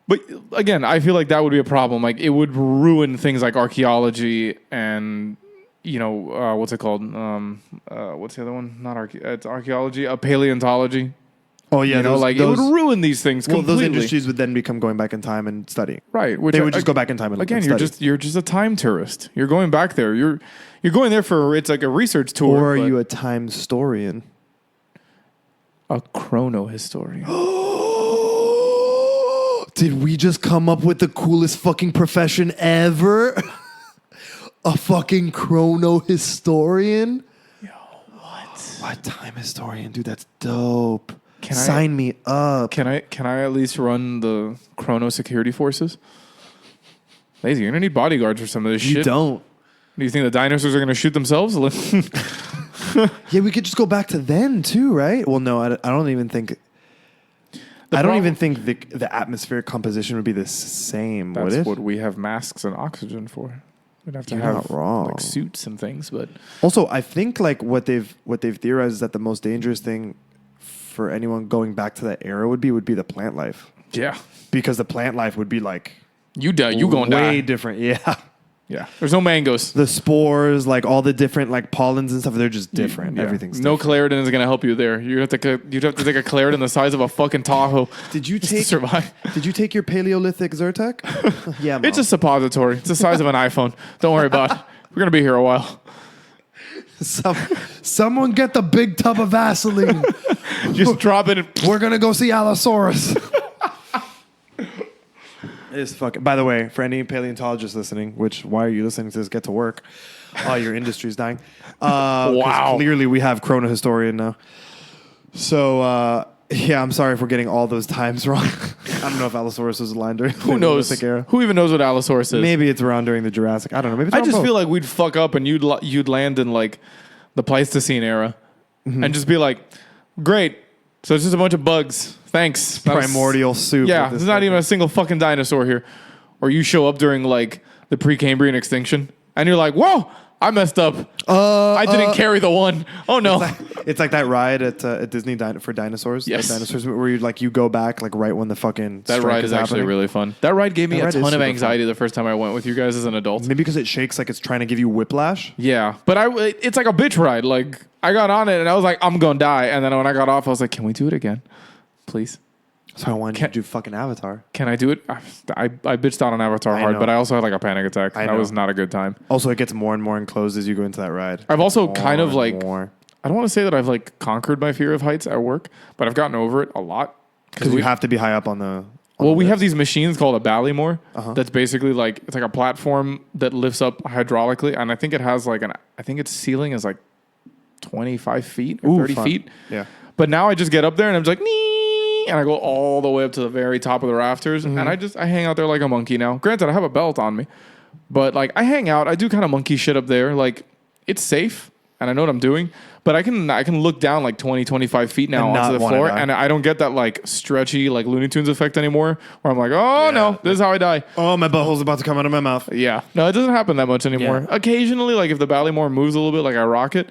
but again, I feel like that would be a problem. Like it would ruin things like archaeology and, you know, what's it called? What's the other one? It's archaeology, paleontology. Oh yeah, You know, like it would ruin these things well, completely. those industries would then become going back in time and studying. Right. Which They would just go back in time and again, and you're study. just a time tourist. You're going back there. You're going there for it's like a research tour. Or are but you a time historian? a chrono historian? Did we just come up with the coolest fucking profession ever? A fucking chrono historian? Yo, what? What time historian? Dude, that's dope. Can Sign me up. Can I at least run the chrono security forces? Lazy, you're gonna need bodyguards for some of this You shit. don't. Do you think the dinosaurs are gonna shoot themselves? Yeah, we could just go back to then too, right? Well, no, I don't even think. The atmospheric composition would be the same. That's would it? what we have masks and oxygen for. We'd have to You're have not wrong. like suits and things, but Also, I think like what they've theorized is that the most dangerous thing for anyone going back to that era would be the plant life, yeah, because the plant life would be like you gonna way die. different. Yeah, Yeah, there's no mangoes. the spores, like all the different like pollens and stuff, they're just different. Yeah. Everything's no different. Claritin is gonna help you there. You'd have to take a Claritin the size of a fucking Tahoe. Did you just to take survive? Did you take your Paleolithic Zyrtec? Yeah, Mom. It's a suppository. It's the size of an iPhone. Don't worry about it. We're gonna be here a while. Someone get the big tub of Vaseline. Just drop it. We're gonna go see Allosaurus. It's fucking. By the way, for any paleontologists listening, why are you listening to this? Get to work. Oh, your industry's dying. 'Cause Wow. Clearly, we have chrono historian now. So yeah, I'm sorry for getting all those times wrong. I don't know if Allosaurus was aligned during Who the knows? Neolithic era. Who even knows what Allosaurus is? Maybe it's around during the Jurassic. I don't know. Maybe it's I around just both. feel like we'd fuck up and you'd land in like the Pleistocene era and just be like, Great. So it's just a bunch of bugs. Thanks. Primordial soup. Yeah, there's not even a single fucking dinosaur here. Or you show up during like the Precambrian extinction, and you're like, whoa, I messed up. I didn't carry the one. Oh no. It's like that ride at Disney for dinosaurs. Yes. Dinosaurs where you go back like right when the fucking that strike ride is actually happening. really fun. That ride gave me a ton of super anxiety the first time I went with you guys as an adult. Maybe because it shakes like it's trying to give you whiplash. Yeah, but it's like a bitch ride. Like I got on it and I was like, I'm gonna die. And then when I got off, I was like, can we do it again, please? So I wanted to do fucking Avatar. Can I do it? I bitched out on Avatar hard, know. but I also had like a panic attack. I That know. was not a good time. Also, it gets more and more enclosed as you go into that ride. I've also More kind of and like, more. I don't want to say that I've like conquered my fear of heights at work, but I've gotten over it a lot. Because you have to be high up on the. Well, we have these machines called a Ballymore. That's basically like, it's like a platform that lifts up hydraulically. And I think it has like I think its ceiling is like 25 feet or 30 fun. feet. Yeah. But now I just get up there and I'm just like, nee, and I go all the way up to the very top of the rafters. And I hang out there like a monkey now. Granted, I have a belt on me, but like I hang out. I do kind of monkey shit up there. Like it's safe and I know what I'm doing, but I can look down like 20, 25 feet now And onto not the wanna floor. die. And I don't get that like stretchy, like Looney Tunes effect anymore where I'm like, oh no, this is how I die. Oh, my butthole's about to come out of my mouth. Yeah. No, it doesn't happen that much anymore. Yeah. Occasionally, like if the Ballymore moves a little bit, like I rock it,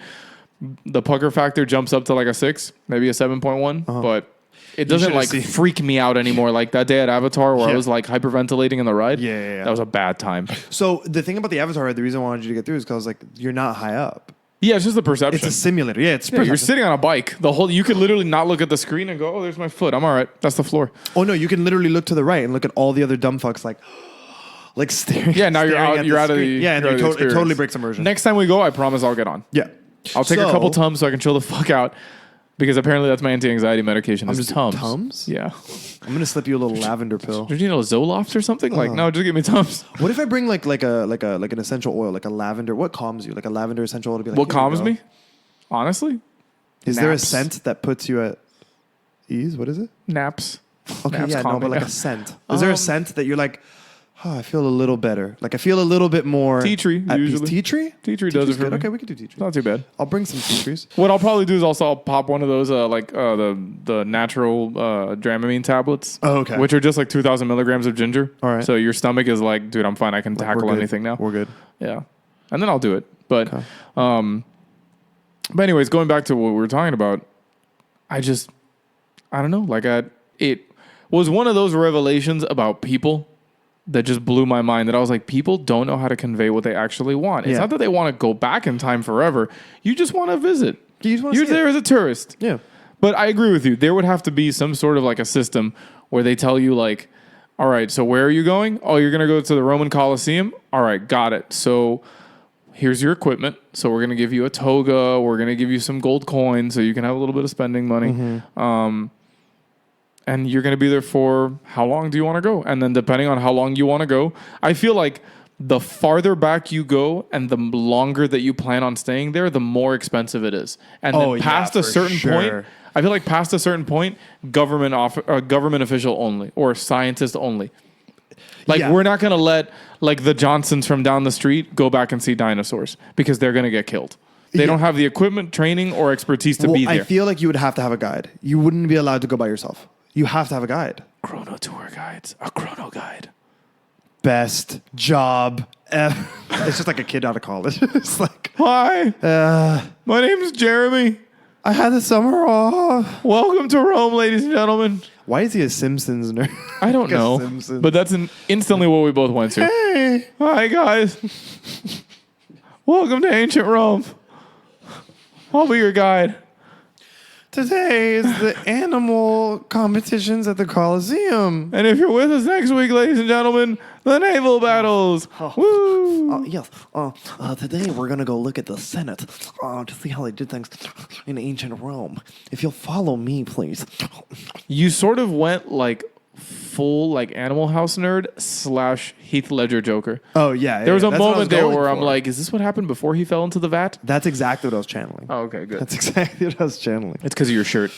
the pucker factor jumps up to like a 6, maybe a 7.1, but it doesn't should've like seen- freak me out anymore. Like that day at Avatar where I Yeah. was like hyperventilating in the ride. Yeah. That was a bad time. So the thing about the Avatar ride, the reason I wanted you to get through is because like you're not high up. Yeah, it's just the perception. It's a simulator. Yeah, it's Yeah, you're perception. sitting on a bike. You could literally not look at the screen and go, oh, there's my foot. I'm all right. That's the floor. Oh no, you can literally look to the right and look at all the other dumb fucks like staring. Yeah, now you're staring out. at You're the out of the. screen. Yeah, and you're out of the it experience. totally breaks immersion. Next time we go, I promise I'll get on. Yeah, I'll take a couple Tums so I can chill the fuck out. Because apparently that's my anti-anxiety medication is just Tums. Tums? Yeah. I'm gonna slip you a little lavender pill. Do you need a Zoloft or something? Like, no, just give me Tums. What if I bring like an essential oil, like a lavender? What calms you? Like a lavender essential oil to be like. What here you calms go. me? Honestly? Is there a Naps. scent that puts you at ease? What is it? Naps. Okay, Naps yeah, calm no, but me like down. a scent. Is there a scent that you're like, oh, I feel a little better. Like I feel a little bit more. Tea tree, at peace. usually. Tea tree? Tea tree does it tree's for good. me. Okay, we could do tea tree. Not too bad. I'll bring some tea trees. What I'll probably do is also I'll pop one of those the natural Dramamine tablets. Oh, okay. Which are just like 2,000 milligrams of ginger. All right. So your stomach is like, dude, I'm fine. I can We're tackle good. anything now. We're good. Yeah. And then I'll do it. But but anyways, going back to what we were talking about, I don't know. Like it was one of those revelations about people that just blew my mind that I was like, people don't know how to convey what they actually want. It's Yeah. not that they want to go back in time forever. You just want to visit. You just wanna You're see it. there as a tourist. Yeah. But I agree with you. There would have to be some sort of like a system where they tell you like, all right, so where are you going? Oh, you're going to go to the Roman Colosseum? All right, got it. So here's your equipment. So we're going to give you a toga. We're going to give you some gold coins so you can have a little bit of spending money. And you're going to be there for how long do you want to go? And then depending on how long you want to go, I feel like the farther back you go and the longer that you plan on staying there, the more expensive it is. And Oh, then yeah, past a for certain sure. point, I feel like past a certain point, government official only or scientist only. Like Yeah. we're not going to let like the Johnsons from down the street go back and see dinosaurs because they're going to get killed. They Yeah. don't have the equipment, training, or expertise to Well, be there. I feel like you would have to have a guide. You wouldn't be allowed to go by yourself. You have to have a guide. Chrono tour guides, a chrono guide. Best job ever. It's just like a kid out of college. It's like, Hi, my name is Jeremy. I had the summer off. Welcome to Rome, ladies and gentlemen. Why is he a Simpsons nerd? I don't Like a know, Simpsons. but that's instantly what we both went to. Hey. Hi, guys. Welcome to ancient Rome. I'll be your guide. Today is the animal competitions at the Coliseum. And if you're with us next week, ladies and gentlemen, the naval battles. Woo! Yes. Today we're gonna go look at the Senate to see how they did things in ancient Rome. If you'll follow me, please. You sort of went like full like Animal House nerd / Heath Ledger Joker. Oh yeah. There was a that's what I moment there going where I'm for. like, is this what happened before he fell into the vat? That's exactly what I was channeling. Oh, okay, good. That's exactly what I was channeling. It's because of your shirt.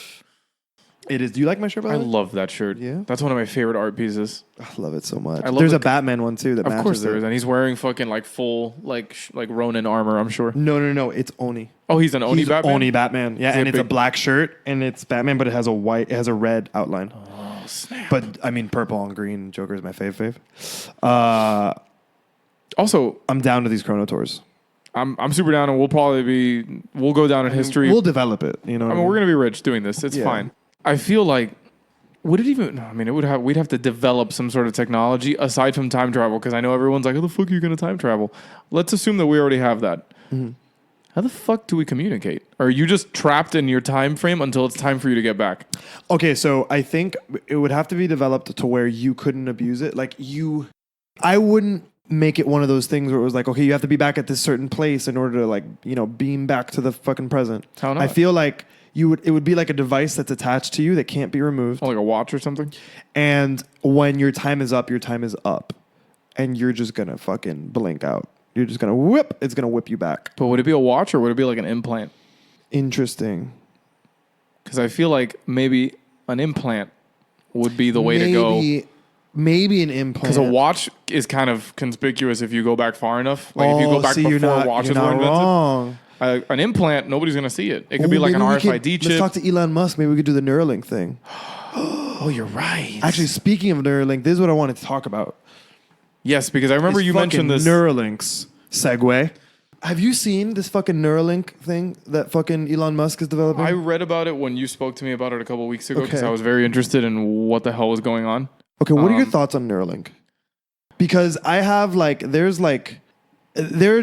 It is. Do you like my shirt, by I the way? love that shirt. Yeah? That's one of my favorite art pieces. I love it so much. I love There's the- a Batman one too that Of matches course there it. is, and he's wearing fucking like full like Ronin armor. I'm sure. No. It's Oni. Oh, he's an Oni He's Batman. Oni Batman. Yeah, he and a it's a big- black shirt and it's Batman, but it has a red outline. Oh snap! But I mean, purple and green Joker is my fave. Also, I'm down to these Chrono Tours. I'm super down, and we'll go down in history. We'll develop it. You know, I mean, we're gonna be rich doing this. It's Yeah. fine. I feel like would it even? I mean, we'd have to develop some sort of technology aside from time travel because I know everyone's like, "How the fuck are you gonna time travel?" Let's assume that we already have that. Mm-hmm. How the fuck do we communicate? Or are you just trapped in your time frame until it's time for you to get back? Okay, so I think it would have to be developed to where you couldn't abuse it. I wouldn't make it one of those things where it was like, okay, you have to be back at this certain place in order to beam back to the fucking present. How not? I feel like it would be like a device that's attached to you that can't be removed. Oh, like a watch or something? And when your time is up, your time is up. And you're just gonna fucking blink out. You're just gonna whip. It's gonna whip you back. But would it be a watch or would it be like an implant? Interesting. Because I feel like maybe an implant would be the way to go. Maybe an implant. Because a watch is kind of conspicuous if you go back far enough. Like if you go back before watches you're were not invented. wrong. An implant, nobody's going to see it. It could be like an RFID chip. Let's talk to Elon Musk. Maybe we could do the Neuralink thing. Oh, you're right. Actually, speaking of Neuralink, this is what I wanted to talk about. Yes, because I remember It's you mentioned fucking this. Neuralinks segue. Have you seen this fucking Neuralink thing that fucking Elon Musk is developing? I read about it when you spoke to me about it a couple weeks ago because Okay. I was very interested in what the hell was going on. Okay, what are your thoughts on Neuralink? Because I have they're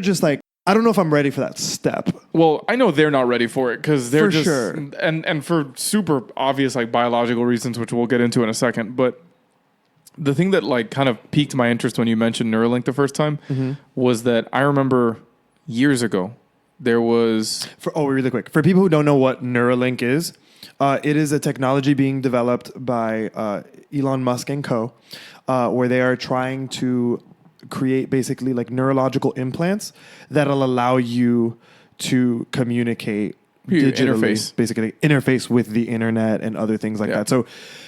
just like, I don't know if I'm ready for that step. Well, I know they're not ready for it because they're For just sure. and for super obvious like biological reasons, which we'll get into in a second. But the thing that like kind of piqued my interest when you mentioned Neuralink the first time was that I remember years ago there was Really quick. For people who don't know what Neuralink is, it is a technology being developed by Elon Musk and co., where they are trying to create basically like neurological implants that'll allow you to communicate digitally, basically interface with the internet and other things like that. So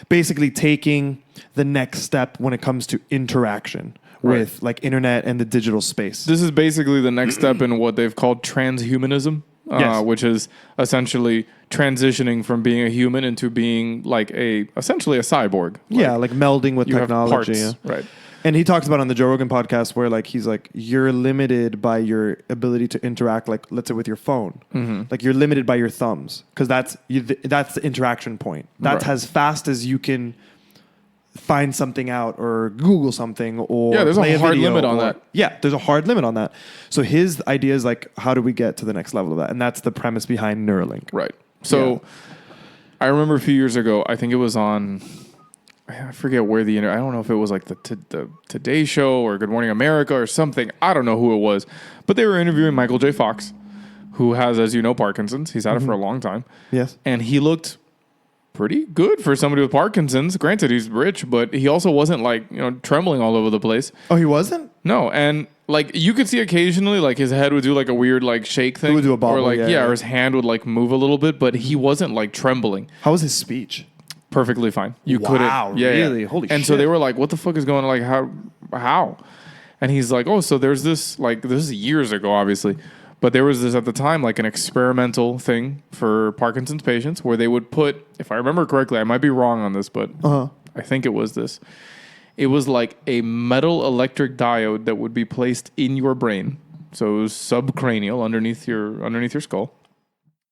basically taking the next step when it comes to interaction with like internet and the digital space. This is basically the next step in what they've called transhumanism, which is essentially transitioning from being a human into being like essentially a cyborg. Like melding with You have technology. parts, right? And he talks about on the Joe Rogan podcast where like he's like, you're limited by your ability to interact, like let's say with your phone. Like you're limited by your thumbs because that's the interaction point. That's as fast as you can find something out or Google something or there's play a hard video limit on that. Yeah, there's a hard limit on that. So his idea is like, how do we get to the next level of that? And that's the premise behind Neuralink. Right. So I remember a few years ago, I think it was on, I forget where I don't know if it was like the Today Show or Good Morning America or something. I don't know who it was. But they were interviewing Michael J. Fox, who has, as you know, Parkinson's. He's had it for a long time. Yes. And he looked pretty good for somebody with Parkinson's. Granted, he's rich, but he also wasn't like, trembling all over the place. Oh, he wasn't? No, and like you could see occasionally like his head would do like a weird like shake thing. It would do a bobble, or like yeah. or his hand would like move a little bit, but he wasn't like trembling. How was his speech? Perfectly fine. You Wow, couldn't. really? Yeah. Holy And so shit. they were like, "What the fuck is going on? Like how?" And he's like, "Oh, so there's this like this is years ago, obviously." But there was this at the time, like an experimental thing for Parkinson's patients where they would put, if I remember correctly, I might be wrong on this, but I think it was this. It was like a metal electric diode that would be placed in your brain. So it was subcranial underneath your skull.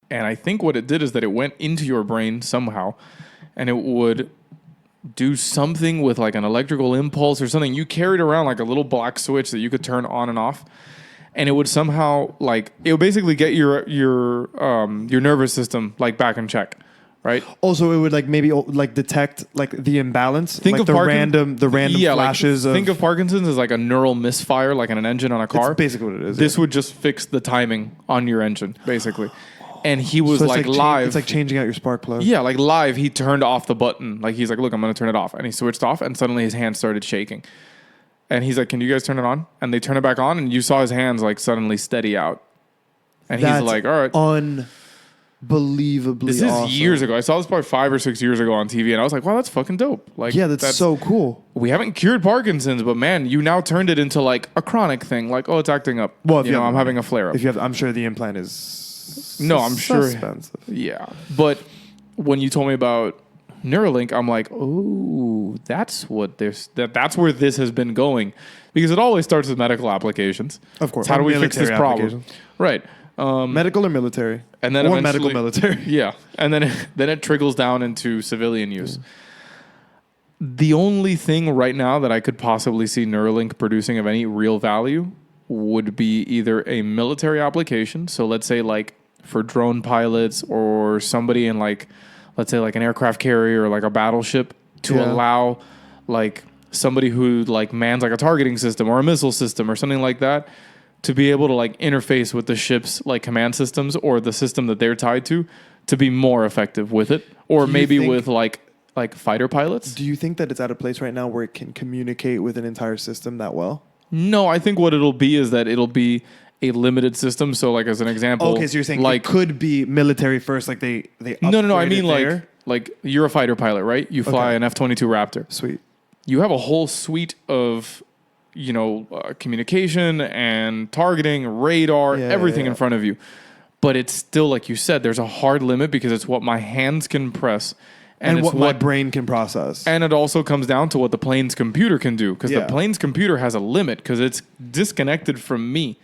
And I think what it did is that it went into your brain somehow and it would do something with like an electrical impulse or something. You carried around like a little black switch that you could turn on and off. And it would somehow it would basically get your nervous system like back in check, right? Also, it would like maybe like detect like the imbalance, Think like of the random flashes think of of Parkinson's as like a neural misfire, like in an engine on a car. That's basically what it is. This would just fix the timing on your engine, basically. And he was So it's like like live. it's like changing out your spark plug. Yeah, like live, he turned off the button. Like he's like, look, I'm going to turn it off. And he switched off and suddenly his hand started shaking. And he's like, can you guys turn it on? And they turn it back on and you saw his hands like suddenly steady out. And That's he's like, all right. unbelievably This is awesome. years ago. I saw this probably 5 or 6 years ago on TV, and I was like, wow, that's fucking dope. Like, Yeah, that's so cool. We haven't cured Parkinson's, but man, you now turned it into like a chronic thing. Like, oh, it's acting up. Well, if you have I'm the having money. a flare up. If you have, I'm sure the implant is No, I'm sure. expensive. Yeah. But when you told me about Neuralink, I'm like, oh, that's what that's where this has been going. Because it always starts with medical applications. Of course. It's how do we fix Military this problem? applications. Right. Medical or military? And then or eventually- medical military. Yeah. And then it trickles down into civilian use. The only thing right now that I could possibly see Neuralink producing of any real value would be either a military application. So let's say like for drone pilots or somebody in like, let's say like an aircraft carrier or like a battleship to allow like somebody who like mans like a targeting system or a missile system or something like that to be able to like interface with the ship's like command systems or the system that they're tied to be more effective with it. Or maybe with like fighter pilots. Do you think that it's at a place right now where it can communicate with an entire system that well? No, I think what it'll be is that it'll be a limited system. So like as an example, Okay, so you're saying like it could be military first, like they no. I upgrade mean it there? like you're a fighter pilot, right? You fly Okay. an F-22 Raptor. Sweet. You have a whole suite of communication and targeting, radar, everything in front of you. But it's still like you said, there's a hard limit because it's what my hands can press. And it's what my brain can process. And it also comes down to what the plane's computer can do because the plane's computer has a limit because it's disconnected from me,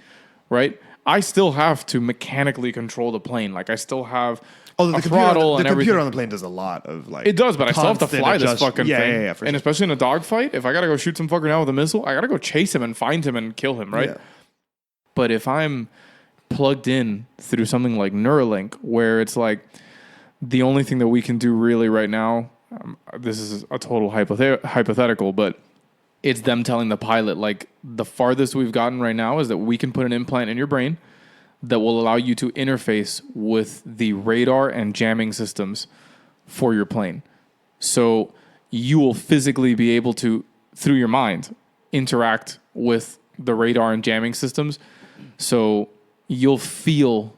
right? I still have to mechanically control the plane. Like I still have a throttle and everything. The computer on the plane does a lot of like. It does, but I still have to fly this fucking thing. Yeah, for and sure. especially in a dogfight, if I gotta go shoot some fucker down with a missile, I gotta go chase him and find him and kill him, right? Yeah. But if I'm plugged in through something like Neuralink, where it's like the only thing that we can do really right now, this is a total hypothetical, but it's them telling the pilot, like the farthest we've gotten right now is that we can put an implant in your brain that will allow you to interface with the radar and jamming systems for your plane. So you will physically be able to, through your mind, interact with the radar and jamming systems. So you'll feel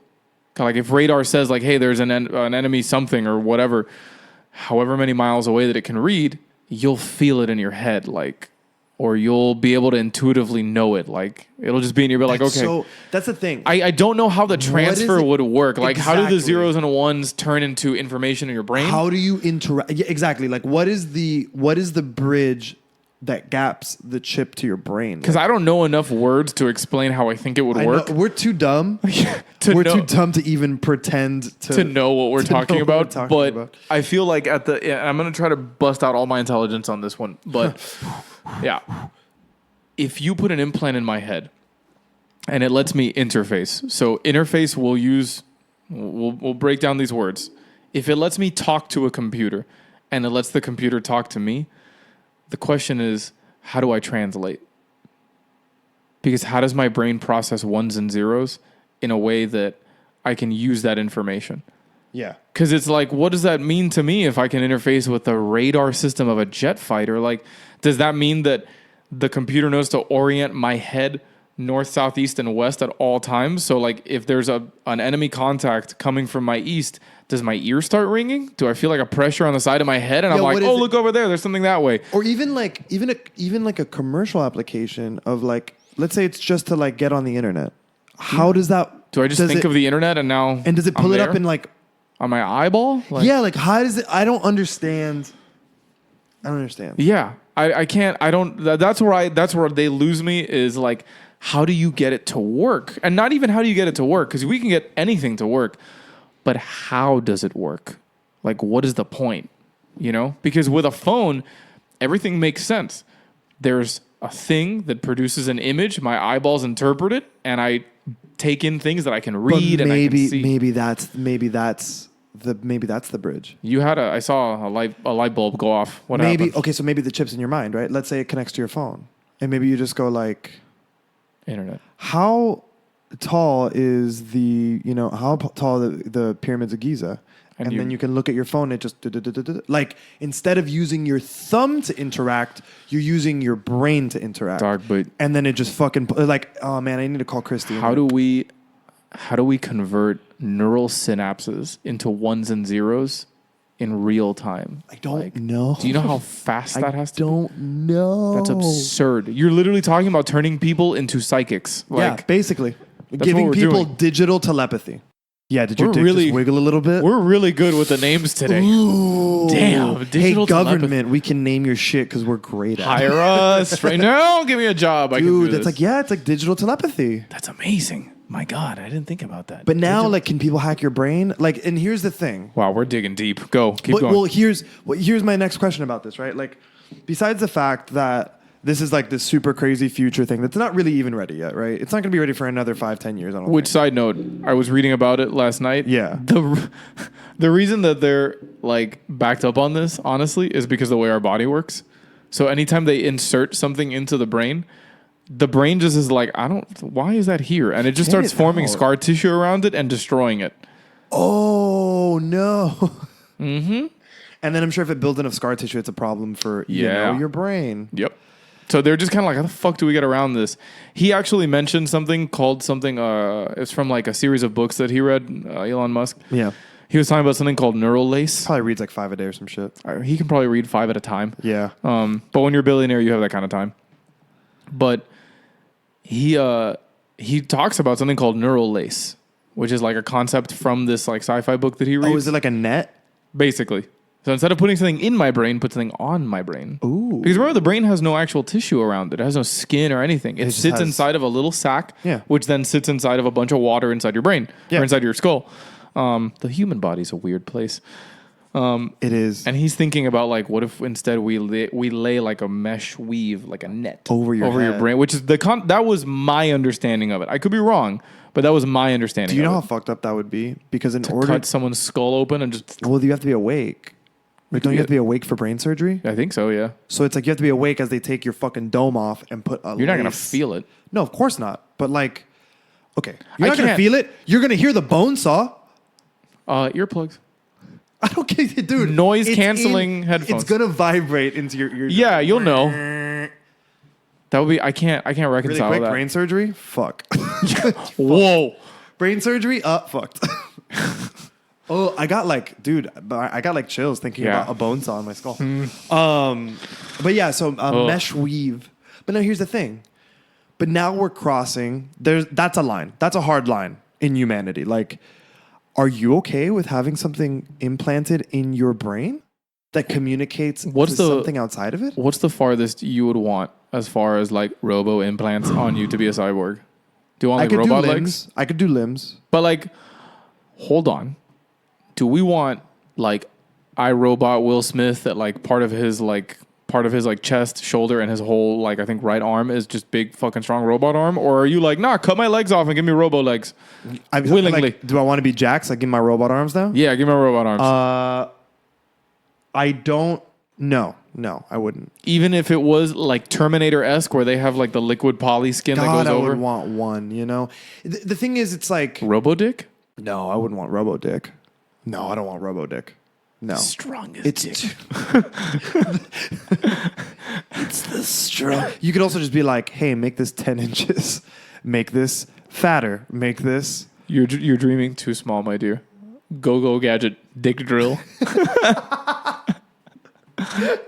like if radar says like, hey, there's an enemy something or whatever, however many miles away that it can read, you'll feel it in your head, like, or you'll be able to intuitively know it. Like it'll just be in your bed, like, okay. So that's the thing. I don't know how the transfer would work. Like how do the Exactly. zeros and ones turn into information in your brain? How do you interact? Yeah, exactly. Like what is the bridge that gaps the chip to your brain? Because I don't know enough words to explain how I think it would work. We're too dumb. We're too dumb to even pretend to know what we're talking know what about. we're talking But about. I feel like I'm going to try to bust out all my intelligence on this one. But yeah, if you put an implant in my head and it lets me interface. So interface we'll break down these words. If it lets me talk to a computer and it lets the computer talk to me, the question is, how do I translate? Because how does my brain process ones and zeros in a way that I can use that information? Yeah. Because it's like, what does that mean to me if I can interface with the radar system of a jet fighter? Like, does that mean that the computer knows to orient my head north, south, east, and west at all times? So, like, if there's an enemy contact coming from my east, does my ear start ringing? Do I feel like a pressure on the side of my head? And I'm like, oh, look over there. There's something that way. Or even a commercial application of like, let's say it's just to like get on the internet. How does that? Do I just think of the internet and now? And does it pull it up in like on my eyeball? Like, yeah, like how does it? I don't understand. Yeah, I can't. I don't. That's where they lose me. Is like, how do you get it to work? And not even how do you get it to work? Because we can get anything to work, but how does it work? Like, what is the point? You know? Because with a phone, everything makes sense. There's a thing that produces an image. My eyeballs interpret it, and I take in things that I can read and I can see. Maybe that's the bridge. I saw a light bulb go off. What happened? Okay, so maybe the chip's in your mind, right? Let's say it connects to your phone, and maybe you just go like, internet. how tall is the pyramids of Giza? And then you can look at your phone. It just like instead of using your thumb to interact, you're using your brain to interact. Dog, but and then it just fucking like, oh man, I need to call Christy. How do we how do we convert neural synapses into ones and zeros in real time? I don't know. Do you know how fast that has to be? I don't know. That's absurd. You're literally talking about turning people into psychics. Yeah, basically. what Giving we're people doing. digital telepathy. Yeah, did your We're dick really- just wiggle a little bit? We're really good with the names today. Ooh. Damn, Hey, digital government, telepathy. we can name your shit because we're great at it. Hire us right now. Give me a job. I can do Dude, that's this. like, yeah, it's like digital telepathy. That's amazing. My God, I didn't think about that. But now, like, can people hack your brain? Like, and here's the thing. Wow, we're digging deep. Go. Keep going. Well, here's my next question about this, right? Like, besides the fact that this is like this super crazy future thing that's not really even ready yet, right? It's not going to be ready for another 5-10 years. I don't Which think. side note, I was reading about it last night. Yeah. The reason that they're like backed up on this, honestly, is because of the way our body works. So anytime they insert something into the brain just is like, why is that here? And it just Get starts it forming out. scar tissue around it and destroying it. Oh no. Mm-hmm. And then I'm sure if it builds enough scar tissue, it's a problem for Yeah. your brain. Yep. So they're just kind of like, how the fuck do we get around this? He actually mentioned something called it's from like a series of books that he read, Elon Musk. Yeah. He was talking about something called neural lace. Probably reads like 5 a day or some shit. He can probably read 5 at a time. Yeah. But when you're a billionaire, you have that kind of time. But he talks about something called neural lace, which is like a concept from this like sci-fi book that he reads. Oh, is it like a net? Basically. So instead of putting something in my brain, put something on my brain. Ooh. Because remember, the brain has no actual tissue around it. It has no skin or anything. It just sits has- inside of a little sac, Yeah. which then sits inside of a bunch of water inside your brain Yeah. or inside your skull. The human body's a weird place. It is. And he's thinking about like, what if instead we lay like a mesh weave, like a net Over your head. brain, which is that was my understanding of it. I could be wrong, but that was my understanding. Do you know how of fucked up that would be? Because in it. order, Cut someone's skull open and just. well, you have to be awake. Like, don't you have to be awake for brain surgery? I think so. Yeah. So it's like you have to be awake as they take your fucking dome off and put a You're not gonna lace. feel it. No, of course not. But like, okay, you're I not gonna can't. feel it. You're gonna hear the bone saw. Earplugs. I don't get it, dude. Noise It's canceling headphones. It's gonna vibrate into your ear. Yeah, you'll know. That would be. I can't Really reconcile quick, that. brain surgery? Fuck. Whoa. Brain surgery? Fucked. Oh, I got like chills thinking Yeah. about a bone saw in my skull. But yeah, so mesh weave. But now here's the thing. But now we're crossing. That's a line. That's a hard line in humanity. Like, are you okay with having something implanted in your brain that communicates What's to the- something outside of it? What's the farthest you would want as far as like robo implants on you to be a cyborg? Do you want I like could do robot limbs. legs? I could do limbs. But like, hold on. Do we want like iRobot Will Smith that like part of his chest, shoulder, and his whole like I think right arm is just big fucking strong robot arm? Or are you like, nah, cut my legs off and give me robo legs? Willingly. Like, do I want to be Jax? Like, give me my robot arms now? Yeah, give me my robot arms. I don't. No, I wouldn't. Even if it was like Terminator-esque where they have like the liquid poly skin that God, goes I over. would want one. You know, the thing is, it's like Robo-dick? no, I wouldn't want Robo Dick. No, I don't want Robo Dick. No, Strong as it's dick. it's the strong. You could also just be like, hey, make this 10 inches, make this fatter, make this. You're dreaming too small, my dear. Go gadget, dick drill.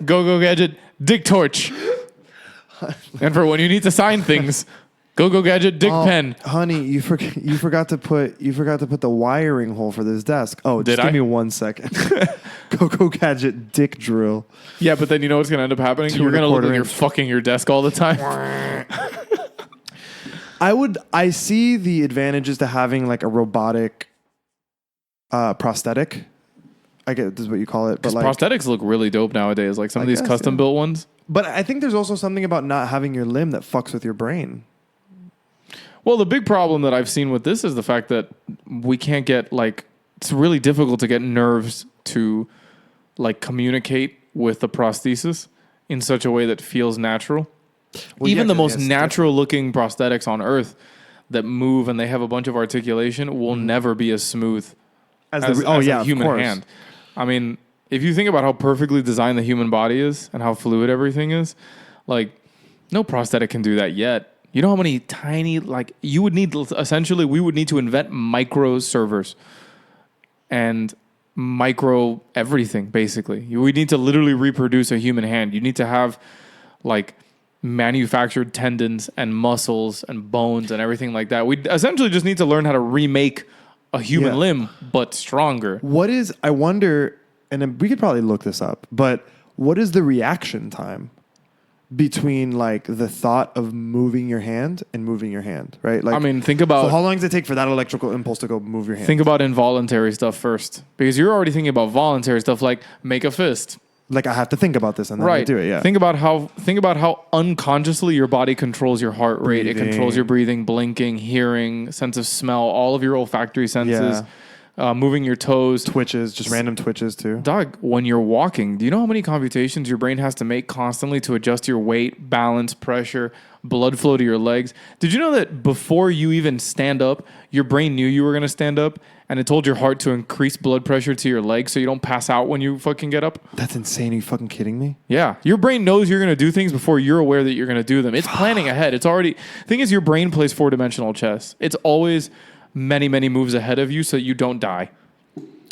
Go gadget, dick torch. And for when you need to sign things, go gadget, dick pen. Honey, you forgot to put the wiring hole for this desk. Oh, just Did give I? me 1 second. Go gadget dick drill. Yeah, but then you know what's gonna end up happening? Two You're and a gonna look quarter like you're inch. fucking your desk all the time. I see the advantages to having like a robotic prosthetic. I get this is what you call it, but Because like, prosthetics look really dope nowadays. Like some of these guess, custom built ones. but I think there's also something about not having your limb that fucks with your brain. Well, the big problem that I've seen with this is the fact that we can't get like it's really difficult to get nerves to like communicate with the prosthesis in such a way that feels natural. Well, Even yeah, the 'cause most it's natural looking prosthetics on earth that move and they have a bunch of articulation will never be as smooth as a a human of course. hand. I mean, if you think about how perfectly designed the human body is and how fluid everything is, like no prosthetic can do that yet. You know how many tiny, like, you would need, essentially, we would need to invent micro servers and micro everything, basically. We need to literally reproduce a human hand. You need to have, like, manufactured tendons and muscles and bones and everything like that. We essentially just need to learn how to remake a human limb, but stronger. I wonder, and we could probably look this up, but what is the reaction time between like the thought of moving your hand and moving your hand, right? Like, I mean, think about... So how long does it take for that electrical impulse to go move your hand? Think about involuntary stuff first, because you're already thinking about voluntary stuff like make a fist. Like I have to think about this and then I do it. Yeah. Think about how unconsciously your body controls your heart rate. It controls your breathing, blinking, hearing, sense of smell, all of your olfactory senses, moving your toes, twitches, just random twitches too. Dog, when you're walking, do you know how many computations your brain has to make constantly to adjust your weight, balance, pressure, blood flow to your legs? Did you know that before you even stand up, your brain knew you were going to stand up and it told your heart to increase blood pressure to your legs so you don't pass out when you fucking get up? That's insane. Are you fucking kidding me? Yeah. Your brain knows you're going to do things before you're aware that you're going to do them. It's planning ahead. It's already... Thing is, your brain plays 4-dimensional chess. It's always many, many moves ahead of you so you don't die.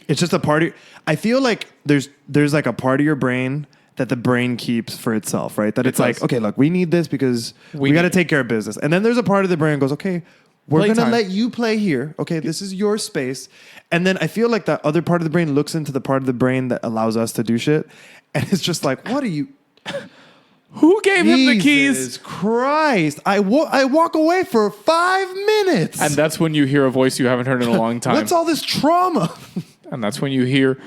It's just a part of... I feel like there's like a part of your brain that the brain keeps for itself, right? That it's like, okay, look, we need this because we got to take care of business. And then there's a part of the brain that goes, okay, we're going to let you play here. Okay, this is your space. And then I feel like that other part of the brain looks into the part of the brain that allows us to do shit. And it's just like, what are you... Who gave him the keys? Jesus Christ. I walk away for 5 minutes. And that's when you hear a voice you haven't heard in a long time. What's all this trauma? And that's when you hear,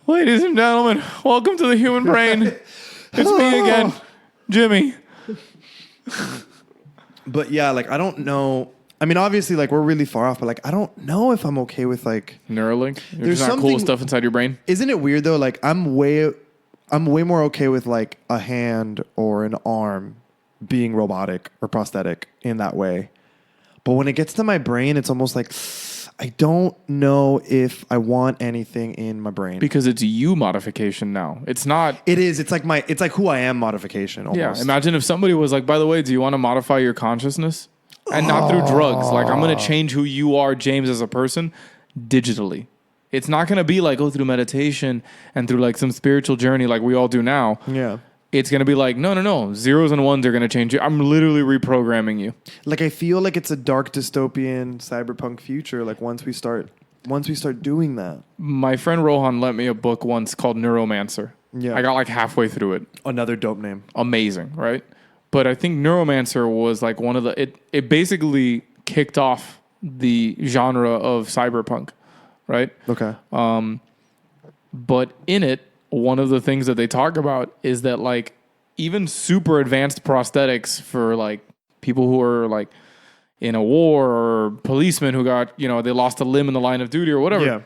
ladies and gentlemen, welcome to the human brain. It's me again, Jimmy. But yeah, like, I don't know. I mean, obviously, like, we're really far off, but like, I don't know if I'm okay with like... Neuralink? There's not cool stuff inside your brain? Isn't it weird though? Like, I'm way more okay with like a hand or an arm being robotic or prosthetic in that way. But when it gets to my brain, it's almost like I don't know if I want anything in my brain. Because it's you modification now. It's not... It is. It's like who I am modification almost. Yeah. Imagine if somebody was like, by the way, do you want to modify your consciousness? And not through drugs. Like, I'm going to change who you are, James, as a person, digitally. It's not going to be like, through meditation and through like some spiritual journey like we all do now. Yeah. It's going to be like, no. Zeros and ones are going to change you. I'm literally reprogramming you. Like, I feel like it's a dark dystopian cyberpunk future. Like, once we start doing that. My friend Rohan lent me a book once called Neuromancer. Yeah. I got like halfway through it. Another dope name. Amazing, right? But I think Neuromancer was like one of the... It basically kicked off the genre of cyberpunk, right? Okay. But in it, one of the things that they talk about is that like even super advanced prosthetics for like people who are like in a war or policemen who got, they lost a limb in the line of duty or whatever. Yeah.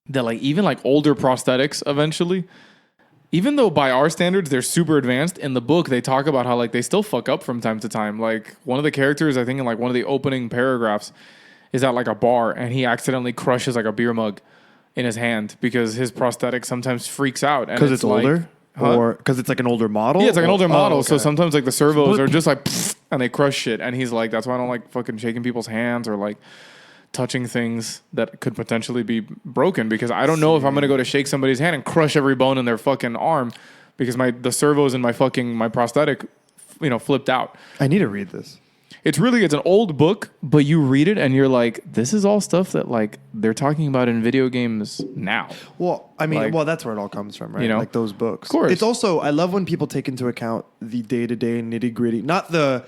That like even like older prosthetics eventually, even though by our standards they're super advanced, in the book they talk about how like they still fuck up from time to time. Like one of the characters, I think in like one of the opening paragraphs, is at like a bar and he accidentally crushes like a beer mug in his hand because his prosthetic sometimes freaks out. Because it's like, older? Or because it's like an older model? Yeah, it's like an older model. Okay. So sometimes like the servos are just like, and they crush shit. And he's like, that's why I don't like fucking shaking people's hands or like touching things that could potentially be broken, because I don't know if I'm going to go to shake somebody's hand and crush every bone in their fucking arm because the servos in my prosthetic, flipped out. I need to read this. It's an old book, but you read it and you're like, this is all stuff that like they're talking about in video games now. Well, I mean, that's where it all comes from, right? Like those books. Of course. It's also, I love when people take into account the day-to-day nitty-gritty, not the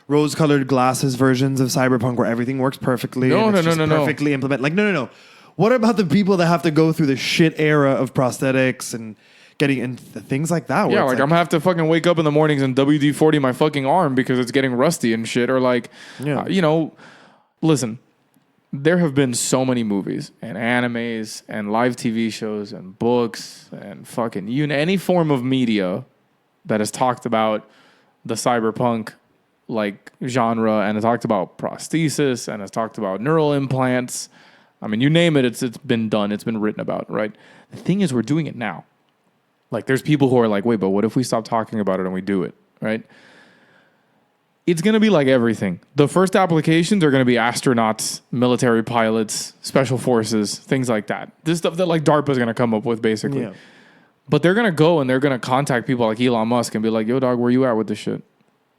rose-colored glasses versions of cyberpunk where everything works perfectly. No. Perfectly implemented. Like, no. What about the people that have to go through the shit era of prosthetics and getting into things like that? Yeah, like I'm gonna have to fucking wake up in the mornings and WD-40 my fucking arm because it's getting rusty and shit. Or like, listen, there have been so many movies and animes and live TV shows and books and fucking any form of media that has talked about the cyberpunk like genre and has talked about prosthesis and has talked about neural implants. I mean, you name it, it's been done, it's been written about, right? The thing is, we're doing it now. Like, there's people who are like, wait, but what if we stop talking about it and we do it, right? it's going to be like everything. The first applications are going to be astronauts, military pilots, special forces, things like that. This stuff that like DARPA is going to come up with basically. Yeah. But they're going to go and they're going to contact people like Elon Musk and be like, yo, dog, where you at with this shit?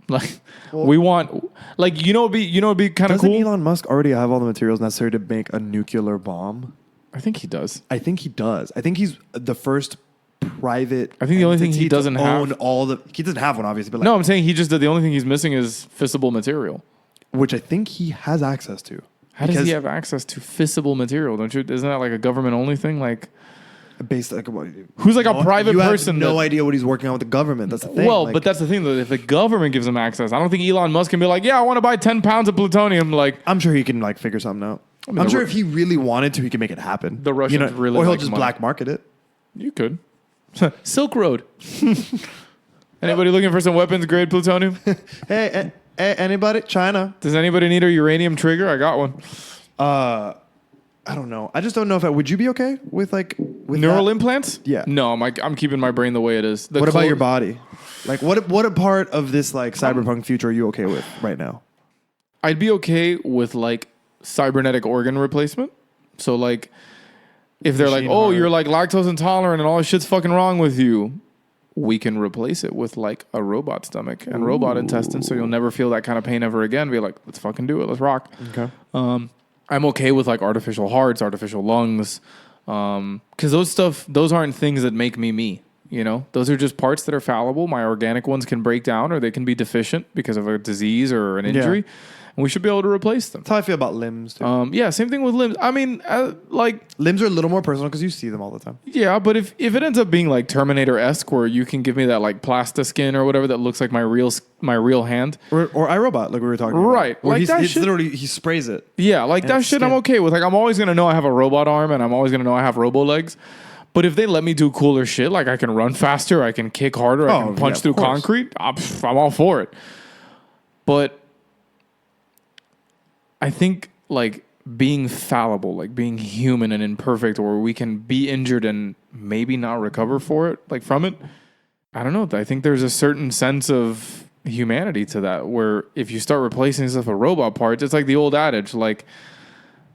Like, we want, like, it'd be kind of Doesn't cool. Elon Musk already have all the materials necessary to make a nuclear bomb? I think he does. I think he does. I think he's the first private. I think the only thing he entity to doesn't have- own all the. He doesn't have one, obviously, but like, No, I'm saying the only thing he's missing is fissile material. which I think he has access to. How does he have access to fissile material? Don't you? Isn't that like a government only thing? Like, Based like who's like a private you person? have no that- idea what he's working on with the government. That's the thing. Well, like, but that's the thing though. If the government gives him access, I don't think Elon Musk can be like, yeah, I want to buy 10 pounds of plutonium. Like, I'm sure he can like figure something out. mean, I'm the sure Ru- if he really wanted to, he could make it happen. The Russians really or he'll like just money. black market it. you could. Silk Road. Anybody looking for some weapons grade plutonium? Hey, anybody? China? Does anybody need a uranium trigger? I got one. I don't know. I just don't know if would you be okay with like with Neural that? implants? Yeah. No, I'm keeping my brain the way it is. What about your body? Like what a part of this like cyberpunk future are you okay with right now? I'd be okay with like cybernetic organ replacement. So like, if they're like, Machine oh, heart. you're like lactose intolerant and all this shit's fucking wrong with you, we can replace it with like a robot stomach and robot intestines, so you'll never feel that kind of pain ever again. Be like, let's fucking do it. Let's rock. Okay. I'm okay with like artificial hearts, artificial lungs, because those aren't things that make me. You know, those are just parts that are fallible. My organic ones can break down or they can be deficient because of a disease or an injury. And we should be able to replace them. That's how I feel about limbs too. Yeah, same thing with limbs. I mean, like, Limbs are a little more personal because you see them all the time. yeah, but if it ends up being like Terminator-esque, where you can give me that like plastiskin or whatever that looks like my real hand, Or iRobot, like we were talking about. Right, Where like that it's shit- literally he sprays it. yeah, like that it's shit, I'm skin. okay with. Like, I'm always gonna know I have a robot arm, and I'm always gonna know I have robo legs. But if they let me do cooler shit, like I can run faster, I can kick harder, I Oh, can punch yeah, through of course. concrete, I'm all for it. But I think like being fallible, like being human and imperfect, or we can be injured and maybe not recover for it, like from it. I don't know. I think there's a certain sense of humanity to that, where if you start replacing stuff with robot parts, it's like the old adage, like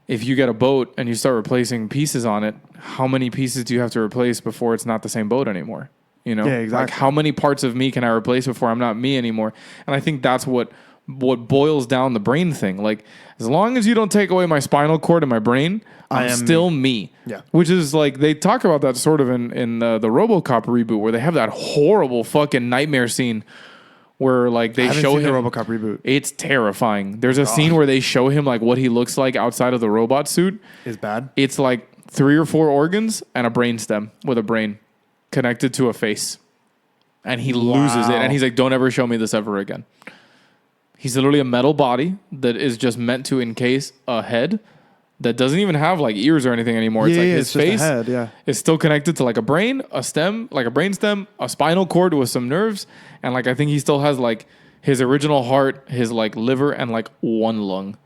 if you get a boat and you start replacing pieces on it, how many pieces do you have to replace before it's not the same boat anymore? You know, Yeah, exactly. Like how many parts of me can I replace before I'm not me anymore? And I think that's what boils down the brain thing. Like, as long as you don't take away my spinal cord and my brain, I I'm am still me. Yeah. Which is like, they talk about that sort of in the RoboCop reboot, where they have that horrible fucking nightmare scene where like they I haven't show seen him. the RoboCop reboot. It's terrifying. There's a scene where they show him like what he looks like outside of the robot suit. Is bad. It's like 3 or 4 organs and a brain stem with a brain connected to a face. And he loses it. And he's like, don't ever show me this ever again. He's literally a metal body that is just meant to encase a head that doesn't even have like ears or anything anymore. It's like his it's just a face head, yeah. is still connected to like a brain, a stem, like a brain stem, a spinal cord with some nerves. And like, I think he still has like his original heart, his like liver, and like 1 lung.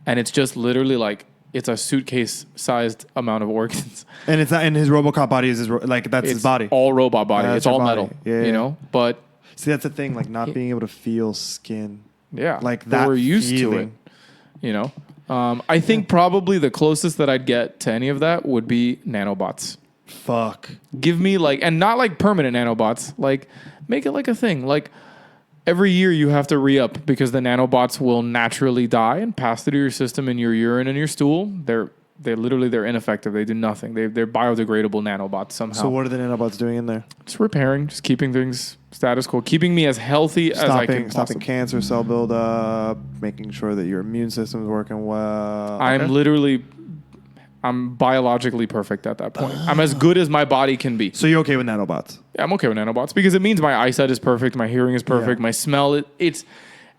And it's just literally like, it's a suitcase sized amount of organs. And it's not, and his RoboCop body is that's It's his body. all robot body. That's It's all your metal, body. Yeah, you yeah. know, but See, that's the thing, like not being able to feel skin. yeah, Like but that we're used feeling. to it, you know? I think probably the closest that I'd get to any of that would be nanobots. Fuck. Give me like, and not like permanent nanobots, like make it like a thing. Like every year you have to re-up because the nanobots will naturally die and pass through your system in your urine and your stool. They're ineffective. They do nothing. They're biodegradable nanobots somehow. So what are the nanobots doing in there? Just repairing, just keeping things status quo, keeping me as healthy as I can Stopping possibly. cancer cell buildup, making sure that your immune system is working well. I'm biologically perfect at that point. I'm as good as my body can be. So you're okay with nanobots? Yeah, I'm okay with nanobots because it means my eyesight is perfect, my hearing is perfect, Yeah. my smell. It's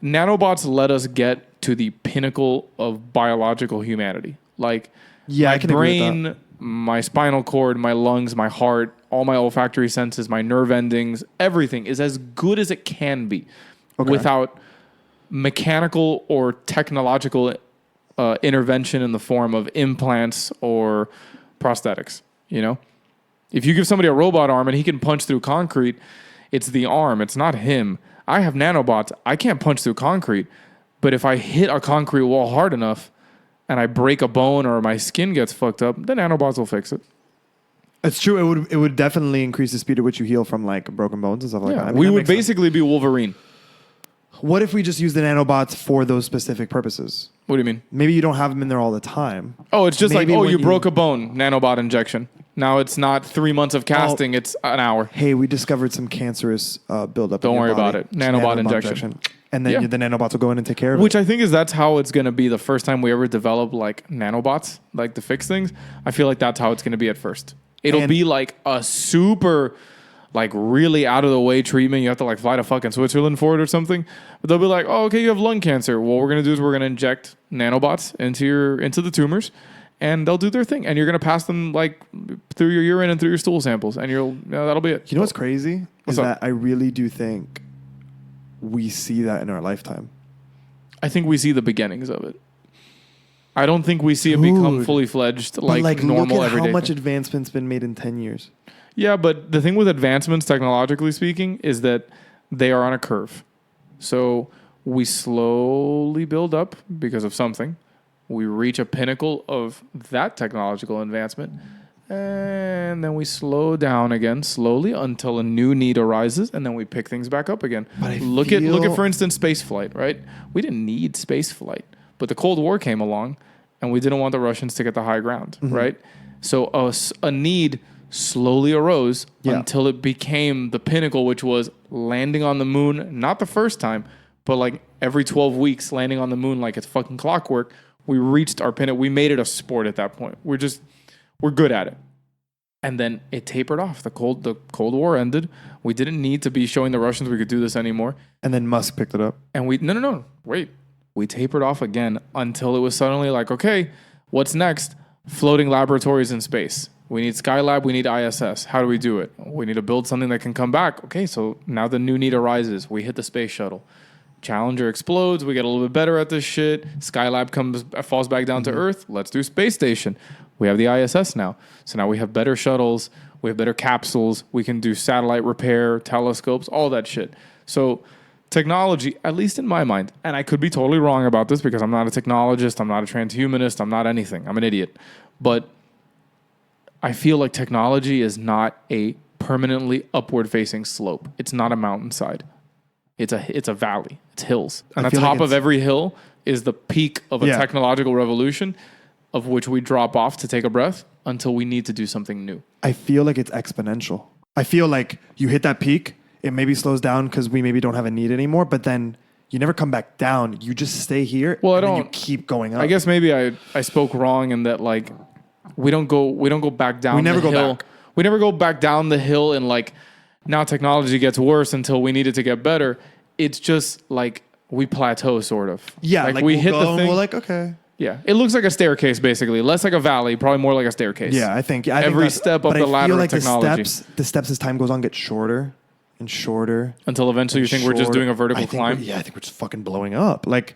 nanobots let us get to the pinnacle of biological humanity. Like Yeah, my I can agree with brain, my spinal cord, my lungs, my heart, all my olfactory senses, my nerve endings, everything is as good as it can be without mechanical or technological intervention in the form of implants or prosthetics. You know, if you give somebody a robot arm and he can punch through concrete, it's the arm, it's not him. I have nanobots. I can't punch through concrete, but if I hit a concrete wall hard enough and I break a bone or my skin gets fucked up, the nanobots will fix it. It's true. It would definitely increase the speed at which you heal from like broken bones and stuff like that. I mean, we that would makes sense. basically be Wolverine. What if we just use the nanobots for those specific purposes? What do you mean? Maybe you don't have them in there all the time. Oh, it's just Maybe like, oh, when you broke a bone, nanobot injection. Now it's not 3 months of casting, it's an hour. Hey, we discovered some cancerous buildup. Don't in your worry about body. it. Nanobot injection. And then Yeah. the nanobots will go in and take care of Which it. I think is that's how it's going to be the first time we ever develop like nanobots, like to fix things. I feel like that's how it's going to be at first. It'll And- be like a super, like really out of the way treatment. You have to like fly to fucking Switzerland for it or something. But they'll be like, oh, okay, you have lung cancer. What we're going to do is we're going to inject nanobots into the tumors, and they'll do their thing. And you're going to pass them like through your urine and through your stool samples, and that'll be it. You know what's crazy? What's is up? that I really do think we see that in our lifetime. I think we see the beginnings of it. I don't think we see it become Dude. fully fledged But like normal look at everyday how much thing. advancement's been made in 10 years. Yeah, but the thing with advancements, technologically speaking, is that they are on a curve. So we slowly build up because of something. We reach a pinnacle of that technological advancement. And then we slow down again slowly until a new need arises, and then we pick things back up again. But I Look at, feel- for instance, space flight, right? We didn't need space flight, but the Cold War came along, and we didn't want the Russians to get the high ground, right? So a need slowly arose Yeah. until it became the pinnacle, which was landing on the moon, not the first time, but like every 12 weeks landing on the moon like it's fucking clockwork. We reached our pinnacle. We made it a sport at that point. We're good at it. And then it tapered off. The Cold War ended. We didn't need to be showing the Russians we could do this anymore. And then Musk picked it up. And wait. We tapered off again until it was suddenly like, okay, what's next? Floating laboratories in space. We need Skylab, we need ISS. How do we do it? We need to build something that can come back. Okay, so now the new need arises. We hit the space shuttle. Challenger explodes. We get a little bit better at this shit. Skylab falls back down to Earth. Let's do space station. We have the ISS now. So now we have better shuttles. We have better capsules. We can do satellite repair, telescopes, all that shit. So technology, at least in my mind, and I could be totally wrong about this because I'm not a technologist, I'm not a transhumanist, I'm not anything. I'm an idiot. But I feel like technology is not a permanently upward-facing slope. It's not a mountainside. It's a valley. It's hills. And I the feel like top of it's- every hill is the peak of a Yeah. technological revolution of which we drop off to take a breath until we need to do something new. I feel like it's exponential. I feel like you hit that peak, it maybe slows down because we maybe don't have a need anymore, but then you never come back down. You just stay here. Well, and I then you don't- keep going up. I guess maybe I spoke wrong in that like we don't go back down. We never the go hill. back. We never go back down the hill and like now technology gets worse until we need it to get better. It's just like we plateau sort of. Yeah, like like we we'll hit go the and thing. we're like, okay. Yeah, it looks like a staircase basically, less like a valley, probably more like a staircase. Yeah, I think Every that's- step up but the I ladder feel of like technology. The steps as time goes on get shorter and shorter. Until eventually you think we're just shorter. doing a vertical I think climb. I think we're just fucking blowing up. Like,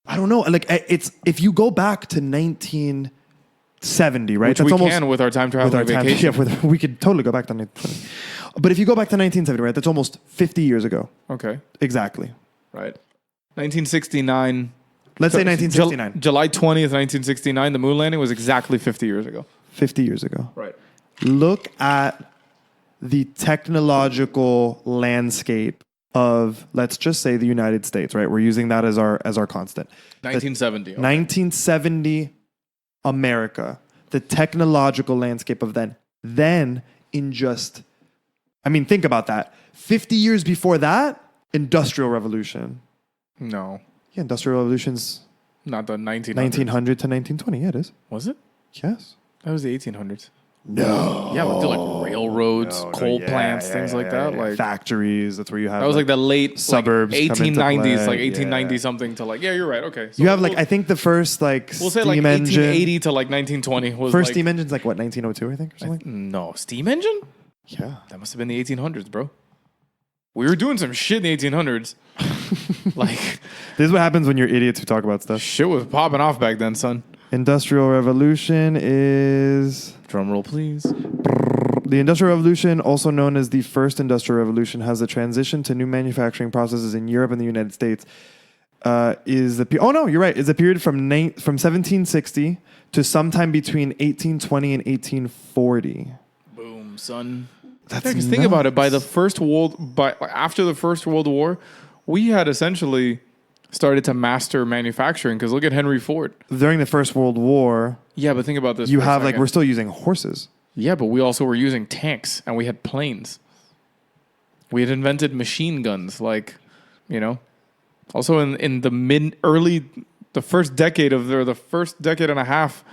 I don't know. Like, it's if you go back to 1970, right? Which we can with our time travel vacation. Yeah, we could totally go back to 1970. But if you go back to 1970, right? That's almost 50 years ago. Okay, Exactly. right. 1969. Let's say 1969. July 20th, 1969, the moon landing was exactly 50 years ago. 50 years ago. Right. Look at the technological landscape of, let's just say, the United States, right? We're using that as our constant. 1970. Okay. 1970 America, the technological landscape of then. Then in just, I mean, think about that. 50 years before that, Industrial Revolution. No, Yeah, Industrial Revolution's not the 1900s. 1900 to 1920. Yeah, it is. Was it? Yes. That was the 1800s. No. Yeah, but do like railroads, coal yeah, plants, yeah, things yeah, like yeah, that. yeah. Like Factories. That's where you have. that was like the late suburbs like come into 1890s, play, like 1890 yeah. something to like. Yeah, you're right. Okay, so You have like, we'll, I think the first like we'll say steam like engine. 1880 to like 1920 was First like, steam engine's like what, 1902, I think, or something? No, steam engine? Yeah. That must have been the 1800s, bro. We were doing some shit in the 1800s. Like This is what happens when you're idiots who talk about stuff. shit was popping off back then, son. Industrial Revolution is Drum roll, please. The Industrial Revolution, also known as the First Industrial Revolution, has the transition to new manufacturing processes in Europe and the United States. Is the you're right. Is a period from 1760 to sometime between 1820 and 1840. Boom, son. That's Because think about it. After the First World War, we had essentially started to master manufacturing. Because look at Henry Ford. During the First World War, Yeah, but think about this. you for a have second. we're still using horses. Yeah, but we also were using tanks and we had planes. We had invented machine guns, Also in the first decade the first decade and a half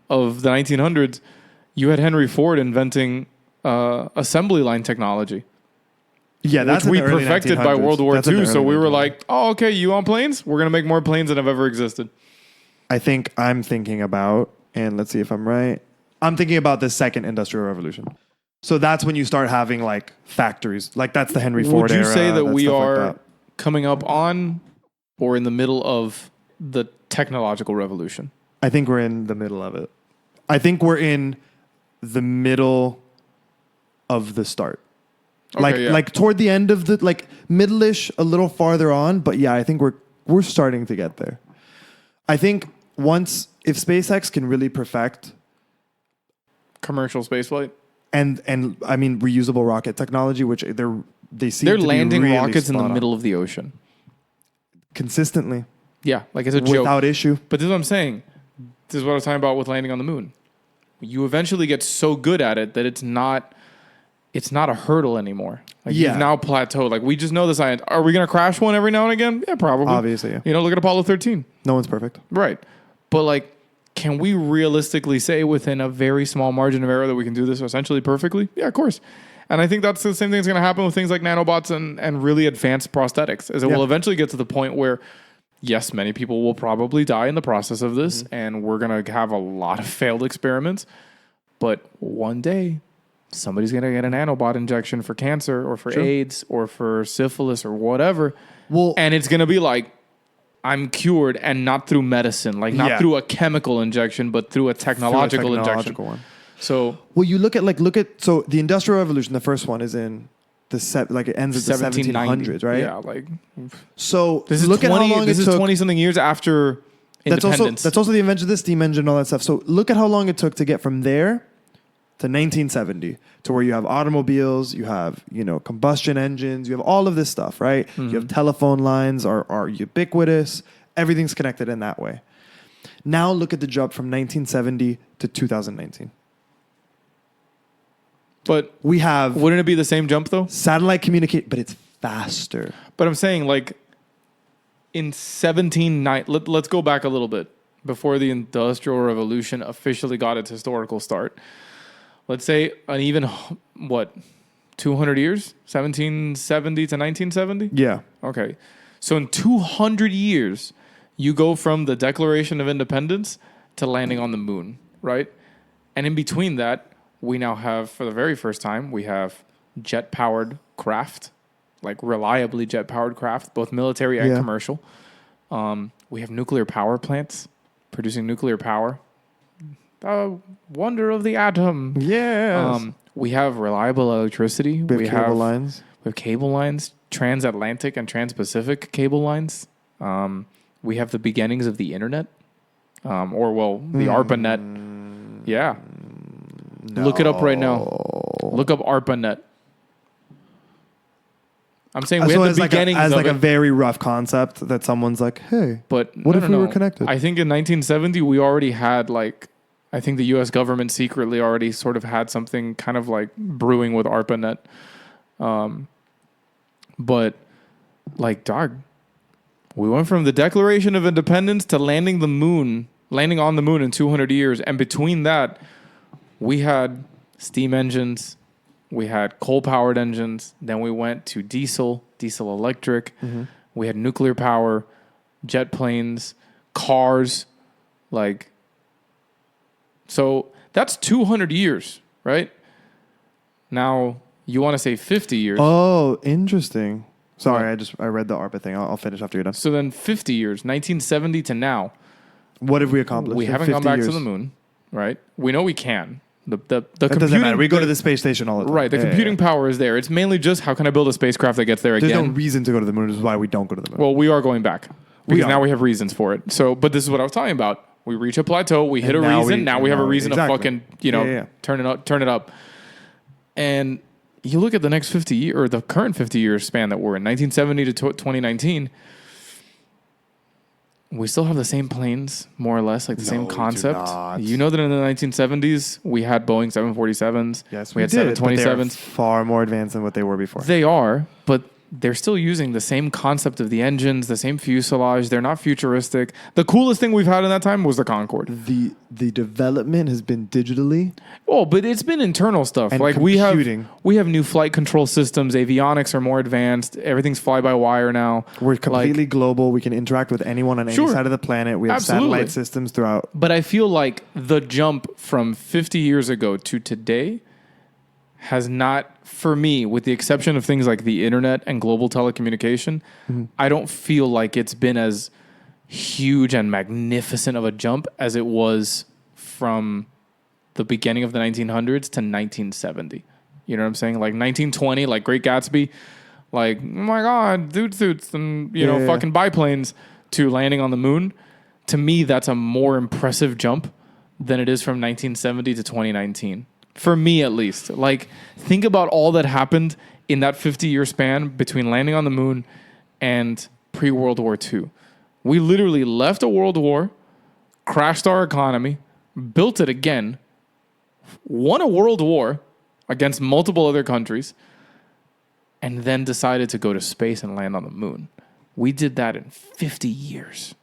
of the 1900s, you had Henry Ford inventing assembly line technology. Yeah, that's which we in the early perfected by 1900s. World War That's in the II. So early we were 1900s. like, oh, okay, you want planes? We're going to make more planes than have ever existed. I think I'm thinking about, and let's see if I'm right. I'm thinking about the second industrial revolution. So that's when you start having like factories. Like that's the Henry Ford Would you era. say that that's we stuff like are that. coming up on or in the middle of the technological revolution? I think we're in the middle of it. I think we're in the middle of the start. Okay, yeah. Like toward the end of the middle-ish, a little farther on, but yeah, I think we're starting to get there. I think if SpaceX can really perfect Commercial spaceflight? and I mean reusable rocket technology, which they seem They're to landing be really rockets in the spot on. middle of the ocean. Consistently Yeah, like it's a joke. without issue. But this is what I'm saying. This is what I was talking about with landing on the moon. You eventually get so good at it that it's not a hurdle anymore. Like Yeah. you've now plateaued. Like we just know the science. Are we going to crash one every now and again? Yeah, probably. Obviously, yeah. Look at Apollo 13. No one's perfect. Right. But can we realistically say within a very small margin of error that we can do this essentially perfectly? Yeah, of course. And I think that's the same thing that's going to happen with things like nanobots and really advanced prosthetics, is it will eventually get to the point where, yes, many people will probably die in the process of this, and we're going to have a lot of failed experiments. But one day, somebody's going to get a nanobot injection for cancer or for AIDS or for syphilis or whatever. Well, And it's going to be like, I'm cured, and not through medicine, not through a chemical injection, but through a technological injection. one. So Well, you look at the Industrial Revolution. The first one is in the it ends at the 1700s, right? Yeah, So this is look 20, at how long this it is took. 20 something years after independence. That's also the invention of the steam engine and all that stuff. So look at how long it took to get from there to 1970 to where you have automobiles, you have combustion engines, you have all of this stuff, right? You have telephone lines are ubiquitous. Everything's connected in that way. Now look at the jump from 1970 to 2019. But We have wouldn't it be the same jump though? satellite communicate, but it's faster. But I'm saying in 1790, let's go back a little bit before the Industrial Revolution officially got its historical start. Let's say an even 200 years, 1770 to 1970. Yeah. Okay, so in 200 years, you go from the Declaration of Independence to landing on the moon, right? And in between that, we now have, for the very first time, we have jet-powered craft, reliably jet-powered craft, both military and commercial. We have nuclear power plants producing nuclear power. The wonder of the atom. Yeah. We have reliable electricity. We have cable lines. We have cable lines, transatlantic and transpacific cable lines. We have the beginnings of the internet, the ARPANET. Yeah. No. Look it up right now. Look up ARPANET. I'm saying we had the beginnings as of a it, very rough concept that someone's like, hey, but what if we were connected? I think in 1970 we already had I think the U.S. government secretly already sort of had something kind of brewing with ARPANET. But dog, we went from the Declaration of Independence to landing on the moon in 200 years. And between that, we had steam engines, we had coal-powered engines, then we went to diesel electric, we had nuclear power, jet planes, cars, so that's 200 years, right? Now, you want to say 50 years. Oh, interesting. Sorry, I read the ARPA thing. I'll finish after you're done. So then 50 years, 1970 to now. What have we accomplished? We in haven't 50 gone back years? to the moon, right? We know we can. That doesn't matter. We go to the space station all the time. Right. The computing power is there. It's mainly just how can I build a spacecraft that gets there There's again. no reason to go to the moon. This is why we don't go to the moon. Well, we are going back because now we have reasons for it. So, but this is what I was talking about. We reach a plateau. We hit a reason. Now we have a reason to fucking turn it up. And you look at the next 50 year or the current 50-year span that we're in, 1970 to 2019. We still have the same planes, more or less, like the same concept. You know that in the 1970s, we had Boeing 747s. Yes, we had did, 727s. Far more advanced than what they were before. They are, but they're still using the same concept of the engines, the same fuselage. They're not futuristic. The coolest thing we've had in that time was the Concorde. The development has been digitally. Oh, but it's been internal stuff. And like computing. we have new flight control systems. Avionics are more advanced. Everything's fly by wire now. We're completely global. We can interact with anyone on any side of the planet. We have satellite systems throughout. But I feel like the jump from 50 years ago to today has not, for me, with the exception of things like the internet and global telecommunication, I don't feel like it's been as huge and magnificent of a jump as it was from the beginning of the 1900s to 1970. You know what I'm saying? Like 1920, like Great Gatsby, like, oh my God, dude suits and, fucking biplanes, to landing on the moon. To me, that's a more impressive jump than it is from 1970 to 2019. For me, at least. Like, think about all that happened in that 50-year span between landing on the moon and pre-World War II. We literally left a world war, crashed our economy, built it again, won a world war against multiple other countries, and then decided to go to space and land on the moon. We did that in 50 years.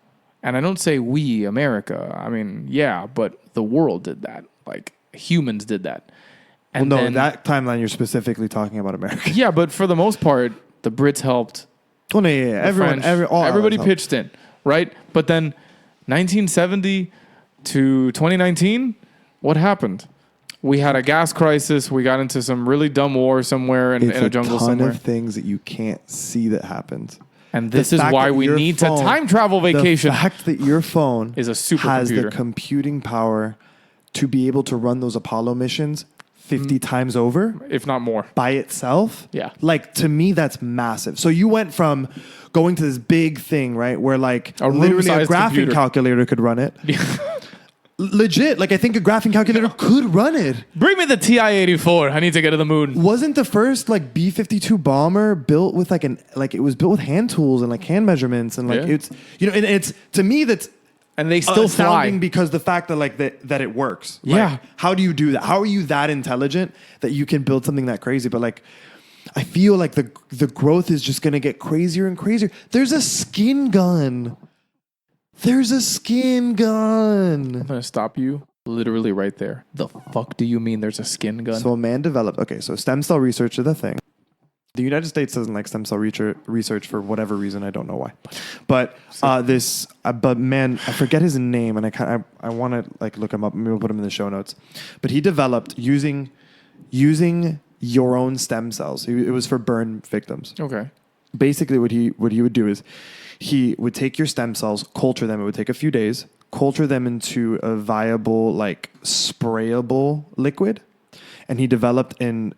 And I don't say we, America. I mean, yeah, but the world did that. Like, humans did that. And well, no, that timeline you're specifically talking about America. Yeah, but for the most part, the Brits helped. Oh, no, yeah. Everybody pitched in, right? But then 1970 to 2019, what happened? We had a gas crisis. We got into some really dumb war somewhere in a jungle somewhere. It's a ton of things that you can't see that happened. And this is why we need to time travel vacation. The fact that your phone is a supercomputer. Has the computing power to be able to run those Apollo missions 50 times over. If not more. By itself. Yeah. Like, to me, that's massive. So you went from going to this big thing, right? Where like literally a graphing calculator could run it. Legit. Like, I think a graphing calculator could run it. Bring me the TI-84. I need to get to the moon. Wasn't the first like B-52 bomber built with it was built with hand tools and like hand measurements and like it's, and it's, to me, that's, and they still fly because the fact that that it works. Yeah. Like, how do you do that? How are you that intelligent that you can build something that crazy? But like, I feel like the growth is just going to get crazier and crazier. There's a skin gun. I'm going to stop you literally right there. The fuck do you mean there's a skin gun? So a man developed, so stem cell research is a thing. The United States doesn't like stem cell research for whatever reason. I don't know why. But man, I forget his name, and I want to like look him up. Maybe we'll put him in the show notes. But he developed using your own stem cells. It was for burn victims. Okay. Basically, what he would do is he would take your stem cells, culture them. It would take a few days. Culture them into a viable, like sprayable liquid, and he developed an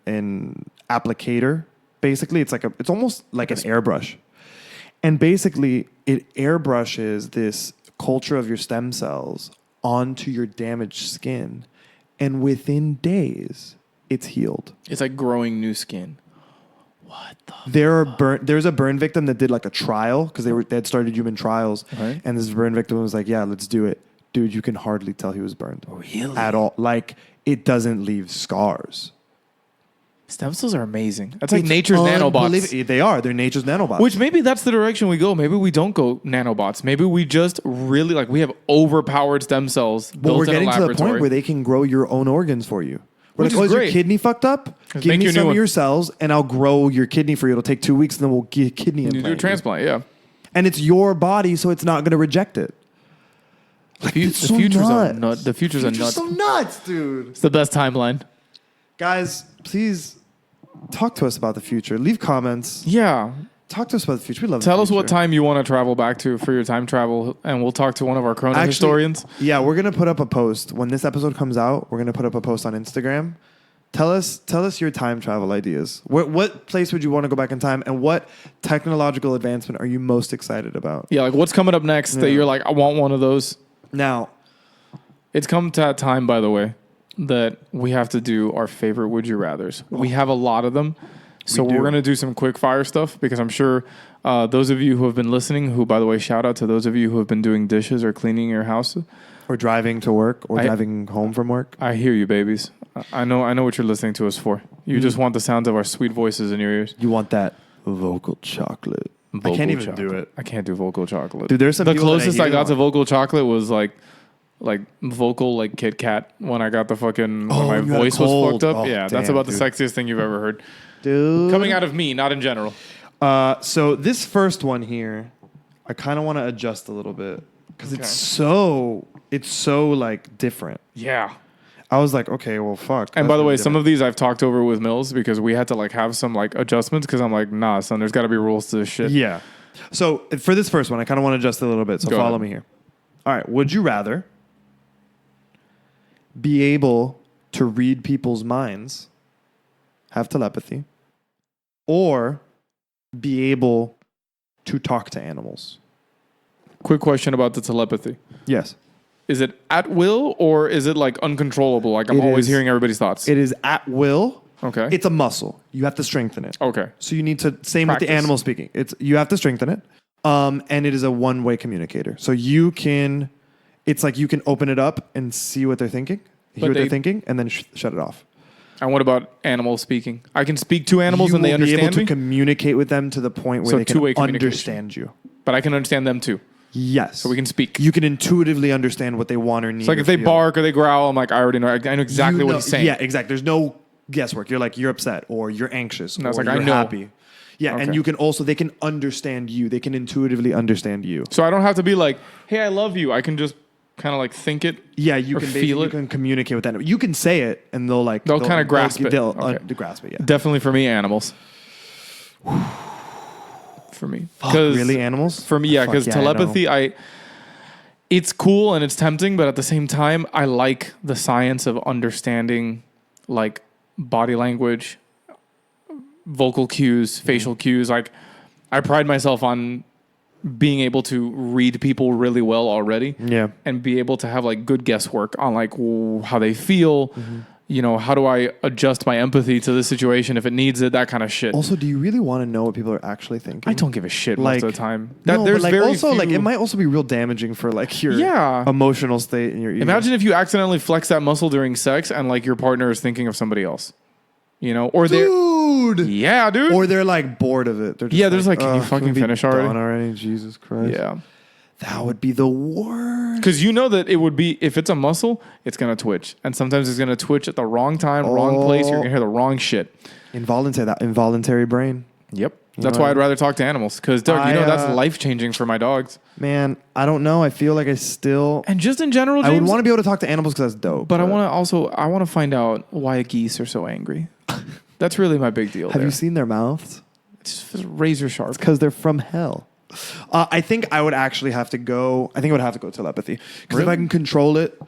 applicator. Basically, it's almost like an airbrush. And basically, it airbrushes this culture of your stem cells onto your damaged skin. And within days, it's healed. It's like growing new skin. What the There's a burn victim that did like a trial because they had started human trials. Right. And this burn victim was like, yeah, let's do it. Dude, you can hardly tell he was burned. Really? At all. Like, it doesn't leave scars. Stem cells are amazing. That's like nature's nanobots. They are. They're nature's nanobots. Which maybe that's the direction we go. Maybe we don't go nanobots. Maybe we just really we have overpowered stem cells built in a laboratory. We're getting to the point where they can grow your own organs for you. We're like, is your kidney fucked up? Give me some of your cells and I'll grow your kidney for you. It'll take 2 weeks and then we'll get a kidney implant. You do a transplant, yeah. And it's your body, so it's not going to reject it. Like, the future's a nut. The future's a nut. It's so nuts, dude. It's the best timeline. Guys, please talk to us about the future. Leave comments. Yeah. talk to us about the future. We love. Tell the us what future. time you want to travel back to for your time travel, and we'll talk to one of our Chrono historians. Yeah, we're gonna put up a post when this episode comes out. We're gonna put up a post on Instagram. Tell us your time travel ideas. What place would you want to go back in time, and what technological advancement are you most excited about? Yeah, like what's coming up next that you're like, I want one of those. Now, It's come to that time, by the way, that we have to do our favorite Would You Rathers. We have a lot of them. So do. we're going to do some quick fire stuff because I'm sure those of you who have been listening, who, by the way, shout out to those of you who have been doing dishes or cleaning your house. or driving to work, or driving home from work. I hear you, babies. I know what you're listening to us for. You just want the sounds of our sweet voices in your ears. You want that vocal chocolate. I can't even do it. I can't do vocal chocolate. Dude, there's some the people that closest hear I got to like- vocal chocolate was like vocal like Kit Kat when I got the fucking when my you had a voice was cold. fucked up. Oh, Yeah, that's damn, about dude. the sexiest thing you've ever heard. Dude. Coming out of me, not in general. So this first one here, I kind of want to adjust a little bit because Okay. it's so like different. Yeah. I was like, okay, well, fuck. And by the way, some of these I've talked over with Mills because we had to like have some like adjustments because I'm like, nah, son, there's got to be rules to this shit. yeah. So for this first one, I kind of want to adjust a little bit. So Go follow ahead. me here. All right. Would you rather be able to read people's minds, have telepathy, or be able to talk to animals? Quick question about the telepathy. Yes. Is it at will or is it like uncontrollable? Like I'm It always is- hearing everybody's thoughts. It is at will. Okay. It's a muscle. You have to strengthen it. Okay. So you need to, same with Practice. the animal speaking. You have to strengthen it. And it is a one-way communicator. So it's like you can open it up and see what they're thinking, hear what they're thinking, and then shut it off. And what about animal speaking? I can speak to animals You and they will be able understand to me, communicate with them to the point where So they can two-way communication. understand you. but I can understand them too. Yes. So we can speak. You can intuitively understand what they want or need. It's like or if they feel. bark or they growl, I'm like, I already know. I know exactly You what know- he's saying. Yeah, exactly. There's no guesswork. You're like, you're upset or you're anxious No, it's or like, I you're know. happy. Yeah, Okay. and they can understand you. They can intuitively understand you. So I don't have to be like, hey, I love you. I can just kind of like think it. Yeah, you Or can feel basically it? you can communicate with that. You can say it, and they'll kinda grasp it. They'll Okay. grasp it. Yeah. Definitely for me, animals. For me. Really, animals? For me, yeah, Fuck because yeah, I know. telepathy, it's cool and it's tempting, but at the same time, I like the science of understanding like body language, vocal cues, facial cues. Like I pride myself on being able to read people really well already. Yeah. And be able to have like good guesswork on like how they feel. Mm-hmm. You know, how do I adjust my empathy to the situation if it needs it? That kind of shit. Also, do you really want to know what people are actually thinking? I don't give a shit Like, most of the time. No, There's but like very also like few- it might also be real damaging for like your Yeah. emotional state and your ego. Imagine if you accidentally flex that muscle during sex and like your partner is thinking of somebody else. You know, or they're dude. yeah, dude. Or they're like bored of it. They're just Yeah, there's like, can you "Ugh, fucking we be finish already?" done already? Jesus Christ. yeah, That would be the worst. because you know that it would be if it's a muscle, it's gonna twitch, and sometimes it's gonna twitch at the wrong time, wrong place. You're gonna hear the wrong shit. Involuntary brain. Yep. That's know why what? I'd rather talk to animals because Doug, you know that's life changing for my dogs. Man, I don't know. I feel like I still And just in general, I James, would want to be able to talk to animals because that's dope. but I want to find out why geese are so angry. That's really my big deal. Have there. you seen their mouths? It's just razor sharp. Because they're from hell. I think I would actually have to go. I think I would have to go telepathy because if Really? I can control it,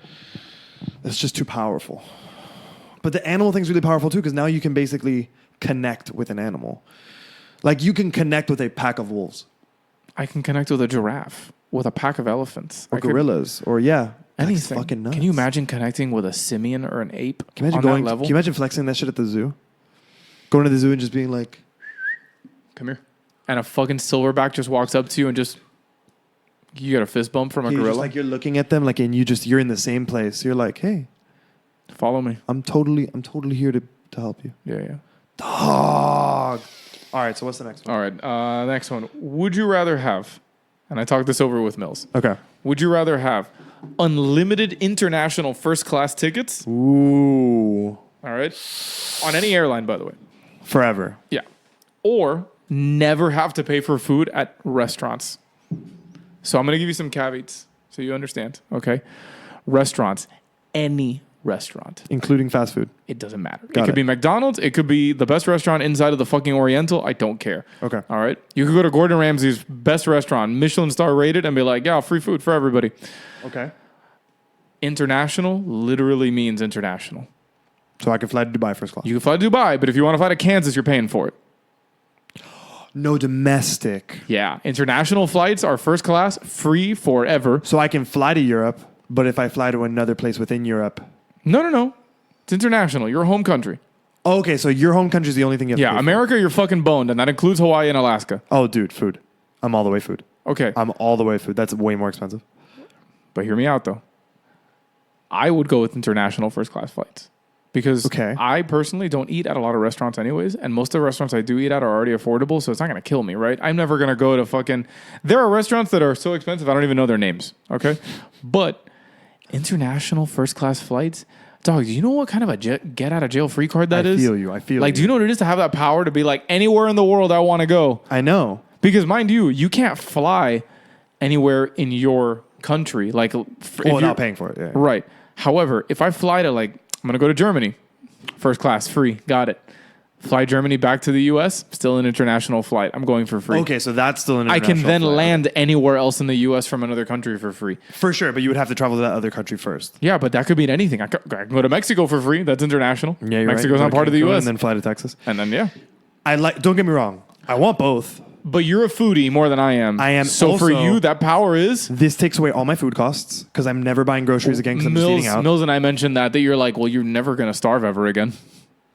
it's just too powerful. But the animal thing's really powerful too because now you can basically connect with an animal. Like you can connect with a pack of wolves I can connect with a giraffe, with a pack of elephants, or I could- gorillas or That's anything. fucking nuts. Can you imagine connecting with a simian or an ape Can you imagine on going? that level? Can you imagine flexing that shit at the zoo? Going to the zoo and just being like, Come here. And a fucking silverback just walks up to you and just you get a fist bump from a you're just gorilla. like you're looking at them like, and you're in the same place. You're like, hey, Follow me. I'm totally here to help you. Yeah. Dog. All right. So what's the next one? All right. Next one. Would you rather have? And I talked this over with Mills. Okay. Would you rather have unlimited international first class tickets? Ooh. All right. On any airline, by the way. Forever. Yeah. Or never have to pay for food at restaurants. So I'm going to give you some caveats so you understand. Okay. Restaurants, any restaurant. Including fast food. It doesn't matter. Got It could it. be McDonald's. It could be the best restaurant inside of the fucking Oriental. I don't care. Okay. All right. You could go to Gordon Ramsay's best restaurant, Michelin star rated, and be like, yeah, free food for everybody. Okay. International literally means international. So I can fly to Dubai first class. You can fly to Dubai, but if you want to fly to Kansas, you're paying for it. No domestic. Yeah. International flights are first class, free forever. So I can fly to Europe, but if I fly to another place within Europe. No. It's international. Your home country. Okay, so your home country is the only thing you have to Yeah, pay for. America, you're fucking boned, and that includes Hawaii and Alaska. Oh, dude, food. I'm all the way food. Okay. I'm all the way food. That's way more expensive. But hear me out, though. I would go with international first class flights. Because I personally don't eat at a lot of restaurants anyways, and most of the restaurants I do eat at are already affordable, so it's not going to kill me, right? I'm never going to go to fucking... There are restaurants that are so expensive, I don't even know their names, okay? But international first class flights... Dog, do you know what kind of a get out of jail free card that is? I feel you. Like, do you know what it is to have that power to be like, anywhere in the world I want to go? I know. Because mind you can't fly anywhere in your country. Like, without paying for it. Yeah. Right. However, if I fly to I'm going to go to Germany, first class, free, got it. Fly Germany back to the U.S., still an international flight. I'm going for free. Okay, so that's still an I international can then flight. land anywhere else in the U.S. from another country for free. For sure, but you would have to travel to that other country first. Yeah, but that could mean anything. I can go to Mexico for free. That's international. Yeah, you're Mexico's right. not part of the U.S. And then fly to Texas. And then, yeah. Don't get me wrong. I want both. But you're a foodie more than I am. I am. So also, for you, that power is... This takes away all my food costs because I'm never buying groceries again because I'm just eating out. Mills and I mentioned that you're like, well, you're never going to starve ever again.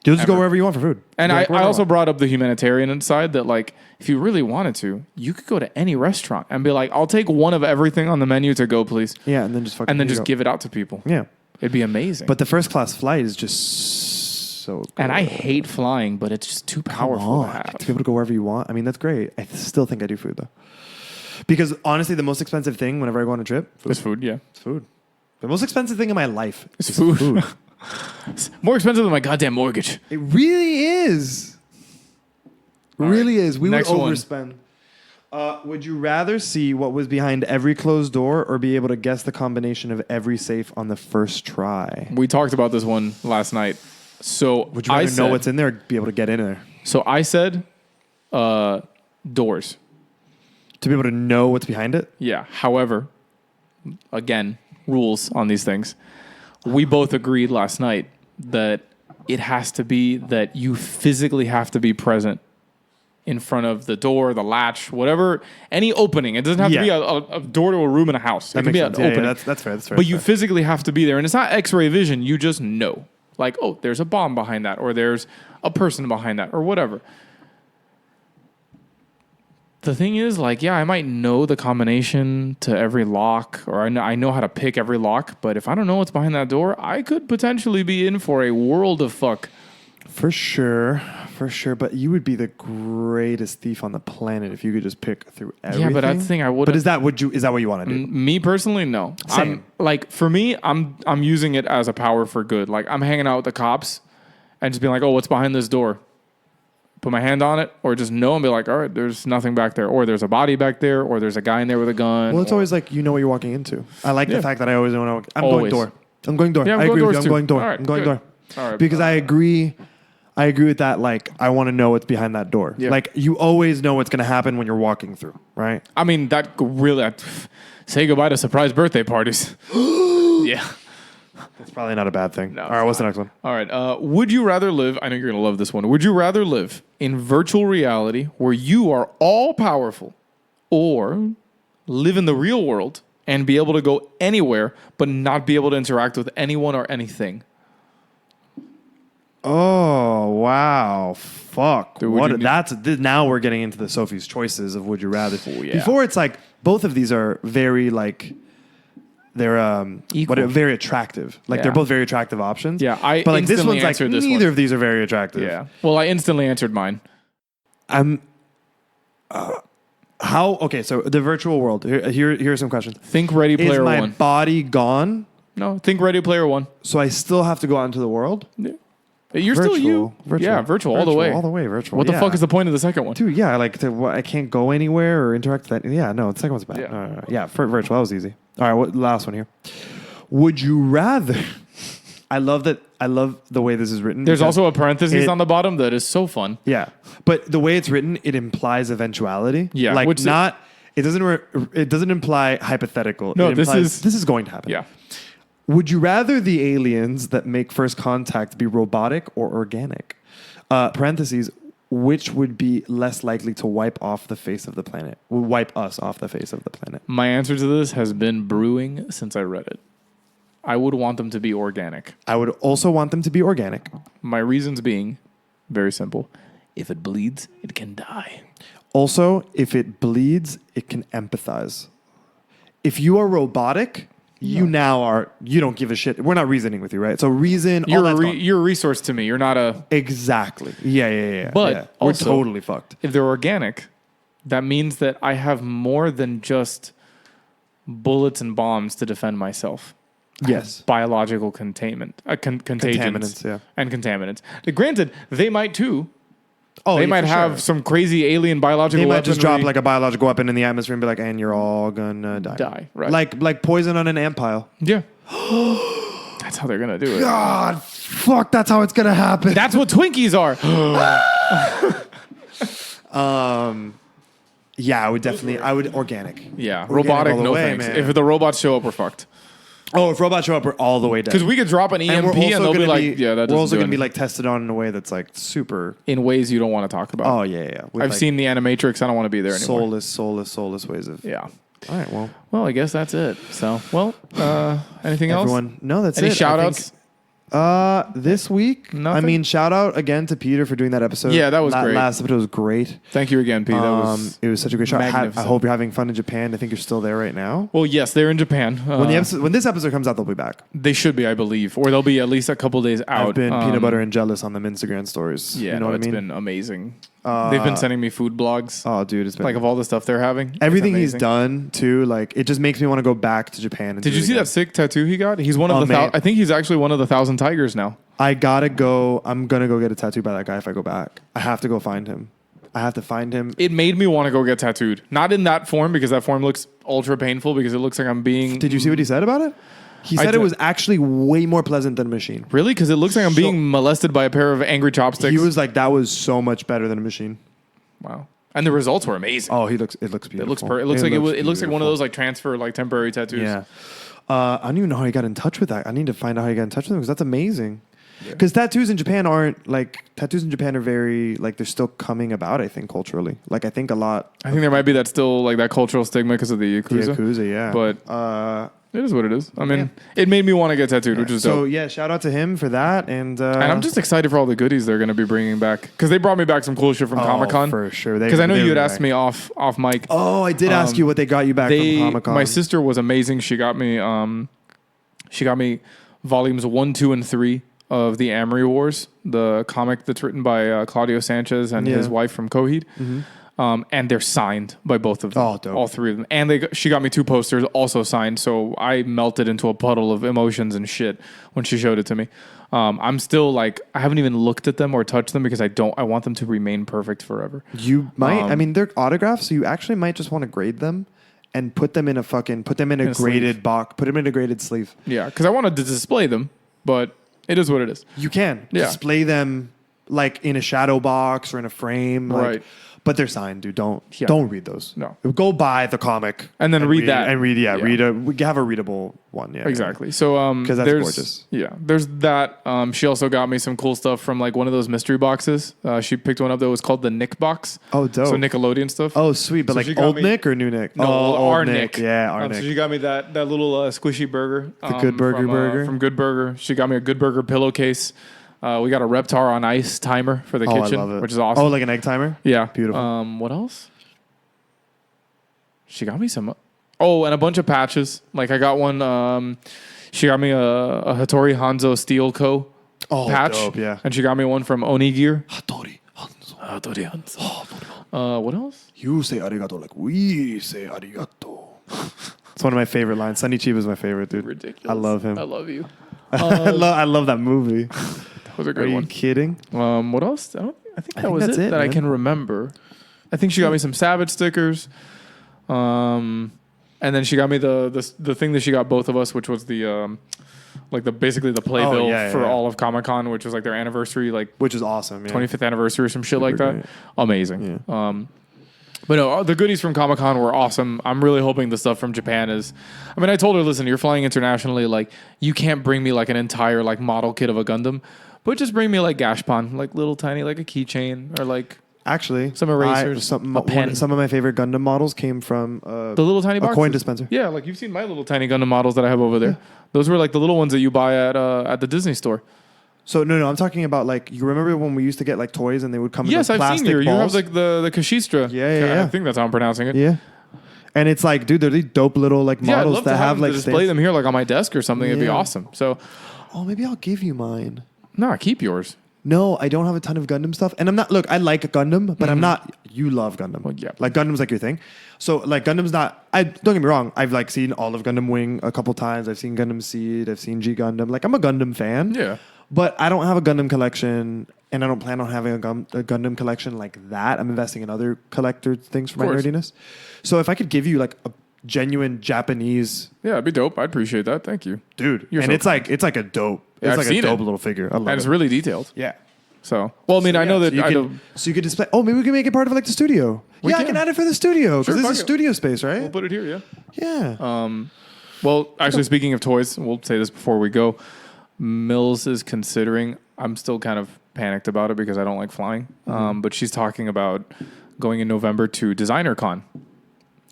You'll just go wherever you want for food. And I also brought up the humanitarian side that, like, if you really wanted to, you could go to any restaurant and be like, I'll take one of everything on the menu to go, please. Yeah, and then just give it out to people. Yeah. It'd be amazing. But the first class flight is just so good. And I hate flying, but it's just too powerful to have. To be able to go wherever you want. I mean, that's great. I still think I do food, though. Because, honestly, the most expensive thing whenever I go on a trip... It's food, yeah. It's food. The most expensive thing in my life is food. It's more expensive than my goddamn mortgage. It really is. Really is. We would Next one. overspend. Would you rather see what was behind every closed door or be able to guess the combination of every safe on the first try? We talked about this one last night. So would you rather know what's in there or be able to get in there? So I said doors. To be able to know what's behind it? Yeah. However, again, rules on these things. We both agreed last night that it has to be that you physically have to be present in front of the door, the latch, whatever, any opening. It doesn't have to be a door to a room in a house. It can be an opening. Yeah, that's fair. But you physically have to be there. And it's not X-ray vision. You just know. Like, oh, there's a bomb behind that, or there's a person behind that, or whatever. The thing is, like, yeah, I might know the combination to every lock, or I know how to pick every lock, but if I don't know what's behind that door, I could potentially be in for a world of fuck. For sure. But you would be the greatest thief on the planet if you could just pick through everything. Yeah, but that's the thing, I wouldn't. But is that what you want to do? Me personally, no. Same. For me, I'm using it as a power for good. Like, I'm hanging out with the cops and just being like, oh, what's behind this door? Put my hand on it, or just know and be like, all right, there's nothing back there, or there's a body back there, or there's a guy in there with a gun. Well, it's always like you know what you're walking into. I like the fact that I always know. I'm going door. Yeah, I agree with you. too. I'm going door. All right, I'm going good. door. All right, because I agree with that. Like, I want to know what's behind that door. Yeah. Like, you always know what's going to happen when you're walking through, right? I mean, that really... say goodbye to surprise birthday parties. Yeah. That's probably not a bad thing. No, all right, what's the next one? All right. Would you rather live... I know you're going to love this one. Would you rather live in virtual reality where you are all powerful, or live in the real world and be able to go anywhere but not be able to interact with anyone or anything? Oh, wow. Fuck. Dude, now we're getting into the Sophie's choices of would you rather. Oh, yeah. Before, it's like both of these are very like they're very attractive. Like they're both very attractive options. Yeah, but like this one's like neither of these are very attractive. Yeah. Well, I instantly answered mine. Okay, so the virtual world. Here are some questions. Think Ready Player One. Is my body gone? No, think Ready Player One. So I still have to go out into the world? Yeah. You're still you. Virtual. Virtual all the way. All the way virtual. What the fuck is the point of the second one? Dude, yeah, I can't go anywhere or interact with that. Yeah, no, the second one's bad. Yeah, for virtual, that was easy. All right, last one here. Would you rather I love that. I love the way this is written. There's because also a parenthesis on the bottom that is so fun. Yeah, but the way it's written, it implies eventuality. Yeah, like which not. It doesn't imply hypothetical. No, it implies this is going to happen. Yeah. Would you rather the aliens that make first contact be robotic or organic? Parentheses. Which would be less likely to wipe off the face of the planet? Wipe us off the face of the planet. My answer to this has been brewing since I read it. I would want them to be organic. I would also want them to be organic. My reasons being very simple. If it bleeds, it can die. Also, if it bleeds, it can empathize. If you are robotic, you don't give a shit. We're not reasoning with you, right? So reason, You're a resource to me. You're not a... Exactly. Yeah. But yeah. We're also, totally fucked. If they're organic, that means that I have more than just bullets and bombs to defend myself. Yes. Biological containment, contagions, and contaminants. Granted, they might too. Oh, they might have some crazy alien biological. They might just drop like a biological weapon in the atmosphere and be like, "And you're all gonna die." Right? Like poison on an ant pile. Yeah. That's how they're gonna do it. God, fuck! That's how it's gonna happen. That's what Twinkies are. Yeah, I would organic. Yeah, Organic robotic. all the No way, thanks. man. If the robots show up, we're fucked. Oh, if robots show up, we're all the way dead. Because we could drop an EMP and they'll be like, "Yeah, that doesn't We're also do gonna be anything." like tested on in a way that's like super. In ways you don't want to talk about. Oh yeah. With I've like seen the Animatrix. I don't want to be there anymore. Soulless ways of. Yeah. All right. Well. Well, I guess that's it. So, anything else? Everyone, no, that's Any it. shout outs? This week, Nothing? I mean, shout out again to Peter for doing that episode. Yeah, that was great. Last episode was great. Thank you again, Pete. It was such a great show. I magnificent. hope you're having fun in Japan. I think you're still there right now. Well, yes, they're in Japan. When this episode comes out, they'll be back. They should be, I believe, or they'll be at least a couple days out. I've been peanut butter and jealous on them Instagram stories. Yeah, you know what I it's mean? been amazing. They've been sending me food blogs. Oh, dude, it's been Like of all the stuff they're having. everything It's he's amazing. done too. Like it just makes me want to go back to Japan. And Did do you it see again. that sick tattoo he got? He's one of the. man. I think he's actually one of the 1,000 tigers now. I gotta go. I'm gonna go get a tattoo by that guy if I go back. I have to go find him. I have to find him. It made me want to go get tattooed. Not in that form because that form looks ultra painful because it looks like I'm being. Did you see what he said about it? He said it was actually way more pleasant than a machine. Really? Because it looks like I'm being molested by a pair of angry chopsticks. He was like, that was so much better than a machine. Wow. And the results were amazing. Oh, it looks beautiful. It looks it looks like it looks like one of those like transfer like temporary tattoos. Yeah. I don't even know how he got in touch with that. I need to find out how he got in touch with him because that's amazing. Because tattoos in Japan are very like they're still coming about. I think culturally, like I think a lot. I think there might be that still like that cultural stigma because of the Yakuza. The Yakuza, yeah. But it is what it is. I mean, it made me want to get tattooed, which is dope. So yeah, shout out to him for that, and I'm just excited for all the goodies they're going to be bringing back because they brought me back some cool shit from Comic-Con. For sure. Because I know you had asked me off mic. Oh, I did ask you what they got you back from Comic-Con. My sister was amazing. She got me volumes 1, 2, and 3 of the Amory Wars, the comic that's written by Claudio Sanchez and his wife from Coheed. Mm-hmm. And they're signed by both of them. Oh, dope. All three of them. And she got me 2 posters also signed. So I melted into a puddle of emotions and shit when she showed it to me. I'm still like, I haven't even looked at them or touched them because I want them to remain perfect forever. You might, I mean, they're autographs, so you actually might just want to grade them and put them in a graded sleeve. box, put them in a graded sleeve. Yeah. Cause I wanted to display them, but it is what it is. You can display them like in a shadow box or in a frame. Like, Right. But they're signed, dude. Don't read those. No. Go buy the comic and then read that. And read we have a readable one. Yeah. Exactly. So because that's gorgeous. Yeah. There's that. She also got me some cool stuff from like one of those mystery boxes. She picked one up that was called the Nick box. Oh, dope. So Nickelodeon stuff. Oh, sweet. But So like old Nick or new Nick? No, old our Nick. Yeah, our Nick. So she got me that little squishy burger. The Good Burger burger? From Good Burger. She got me a Good Burger pillowcase. We got a Reptar on ice timer for the kitchen, I love it. which is awesome. Oh, like an egg timer? Yeah. Beautiful. What else? She got me some. Oh, and a bunch of patches. Like I got one. She got me a Hattori Hanzo Steel Co. patch. Dope, yeah. And she got me one from Onigir. Hattori Hanzo. Hattori Hanzo. What else? You say arigato like we say arigato. It's one of my favorite lines. Sunny Chiba is my favorite, dude. Ridiculous. I love him. I love you. I love that movie. That was a Are good you one. kidding? What else? I think that was that's it it, that I man. can remember. I think she got me some Savage stickers. And then she got me the thing that she got both of us, which was the basically the playbill for all of Comic-Con, which was like their anniversary, like which is awesome. Yeah. 25th anniversary or some shit like that. Great. Amazing. Yeah. But no, the goodies from Comic-Con were awesome. I'm really hoping the stuff from Japan is... I mean, I told her, listen, you're flying internationally. Like, you can't bring me like an entire like model kit of a Gundam, but just bring me like Gashpon, like little tiny, like a keychain or like... Actually, some erasers, a pen. Some of my favorite Gundam models came from the little tiny boxes. A coin dispenser. Yeah, like you've seen my little tiny Gundam models that I have over there. Yeah. Those were like the little ones that you buy at the Disney store. So no, I'm talking about like, you remember when we used to get like toys and they would come in those plastic balls? Yes, I've seen you. You have like the Kashistra. Yeah. I think that's how I'm pronouncing it. Yeah. And it's like, dude, they're these dope little like models I'd love that to have like display them here like on my desk or something. It'd be awesome. So, maybe I'll give you mine. Nah, keep yours. No, I don't have a ton of Gundam stuff. And I'm not, look, I like Gundam, but I'm not, you love Gundam. Well, yeah. Like Gundam's like your thing. So like Gundam's not, don't get me wrong. I've like seen all of Gundam Wing a couple times. I've seen Gundam Seed. I've seen G Gundam. Like I'm a Gundam fan. Yeah. But I don't have a Gundam collection and I don't plan on having a Gundam collection like that. I'm investing in other collector things for my nerdiness. So if I could give you like a genuine Japanese. Yeah, it'd be dope. I'd appreciate that. Thank you. Dude. And it's like a dope. Yeah, it's I've like a dope it. little figure. I love and it's really detailed. Yeah. So, well, I mean, I know that so you could display. Oh, maybe we can make it part of like the studio. I can add it for the studio because this is studio space, right? We'll put it here, yeah. Yeah. Well, actually, speaking of toys, we'll say this before we go. Mills is considering. I'm still kind of panicked about it because I don't like flying. But she's talking about going in November to Designer Con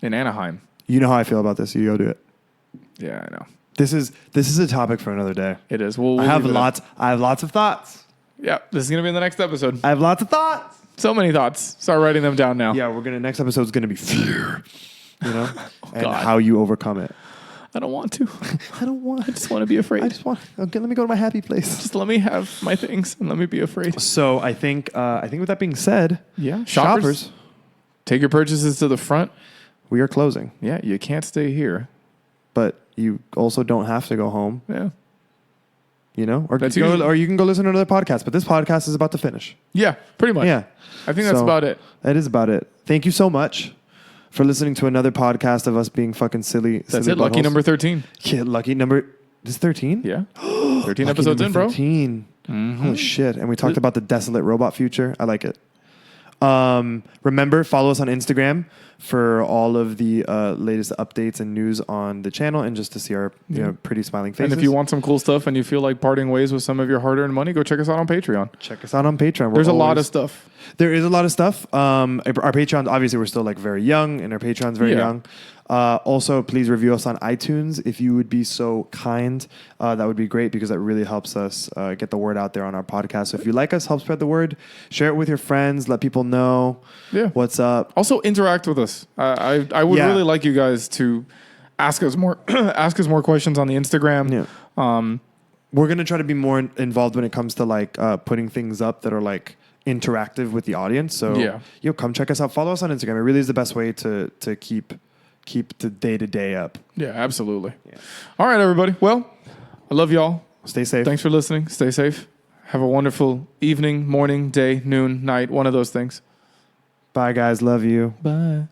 in Anaheim. You know how I feel about this. You go do it. Yeah, I know. This is a topic for another day. It is. We'll I have lots of thoughts. Yeah, this is gonna be in the next episode. I have lots of thoughts. So many thoughts. Start writing them down now. Yeah, next episode is gonna be fear. You know, and God. how you overcome it. I don't want to. I just want to be afraid. Okay, let me go to my happy place. Just let me have my things and let me be afraid. So I think with that being said, shoppers, take your purchases to the front. We are closing. Yeah, you can't stay here, but you also don't have to go home. Yeah. You know, or you can go listen to another podcast. But this podcast is about to finish. Yeah, pretty much. Yeah, I think that's about it. That is about it. Thank you so much for listening to another podcast of us being fucking silly. That's it. Lucky number 13. Yeah, lucky number. This is 13. Yeah, 13 episodes in, bro. 13. Holy shit! And we talked about the desolate robot future. I like it. Remember, follow us on Instagram for all of the latest updates and news on the channel, and just to see our pretty smiling faces. And if you want some cool stuff and you feel like parting ways with some of your hard-earned money, go check us out on Patreon. Check us out on Patreon. There's a lot of stuff. There is a lot of stuff. Our Patreon, obviously, we're still like very young, and our Patreon's very young. Also, please review us on iTunes if you would be so kind. That would be great because that really helps us get the word out there on our podcast. So if you like us, help spread the word. Share it with your friends. Let people know what's up. Also, interact with us. I would really like you guys to ask us more questions on the Instagram. Yeah. We're gonna try to be more involved when it comes to like putting things up that are like interactive with the audience. So come check us out. Follow us on Instagram. It really is the best way to keep the day-to-day up. Yeah, absolutely. Yeah. All right, everybody. Well, I love y'all. Stay safe. Thanks for listening. Stay safe. Have a wonderful evening, morning, day, noon, night, one of those things. Bye, guys. Love you. Bye.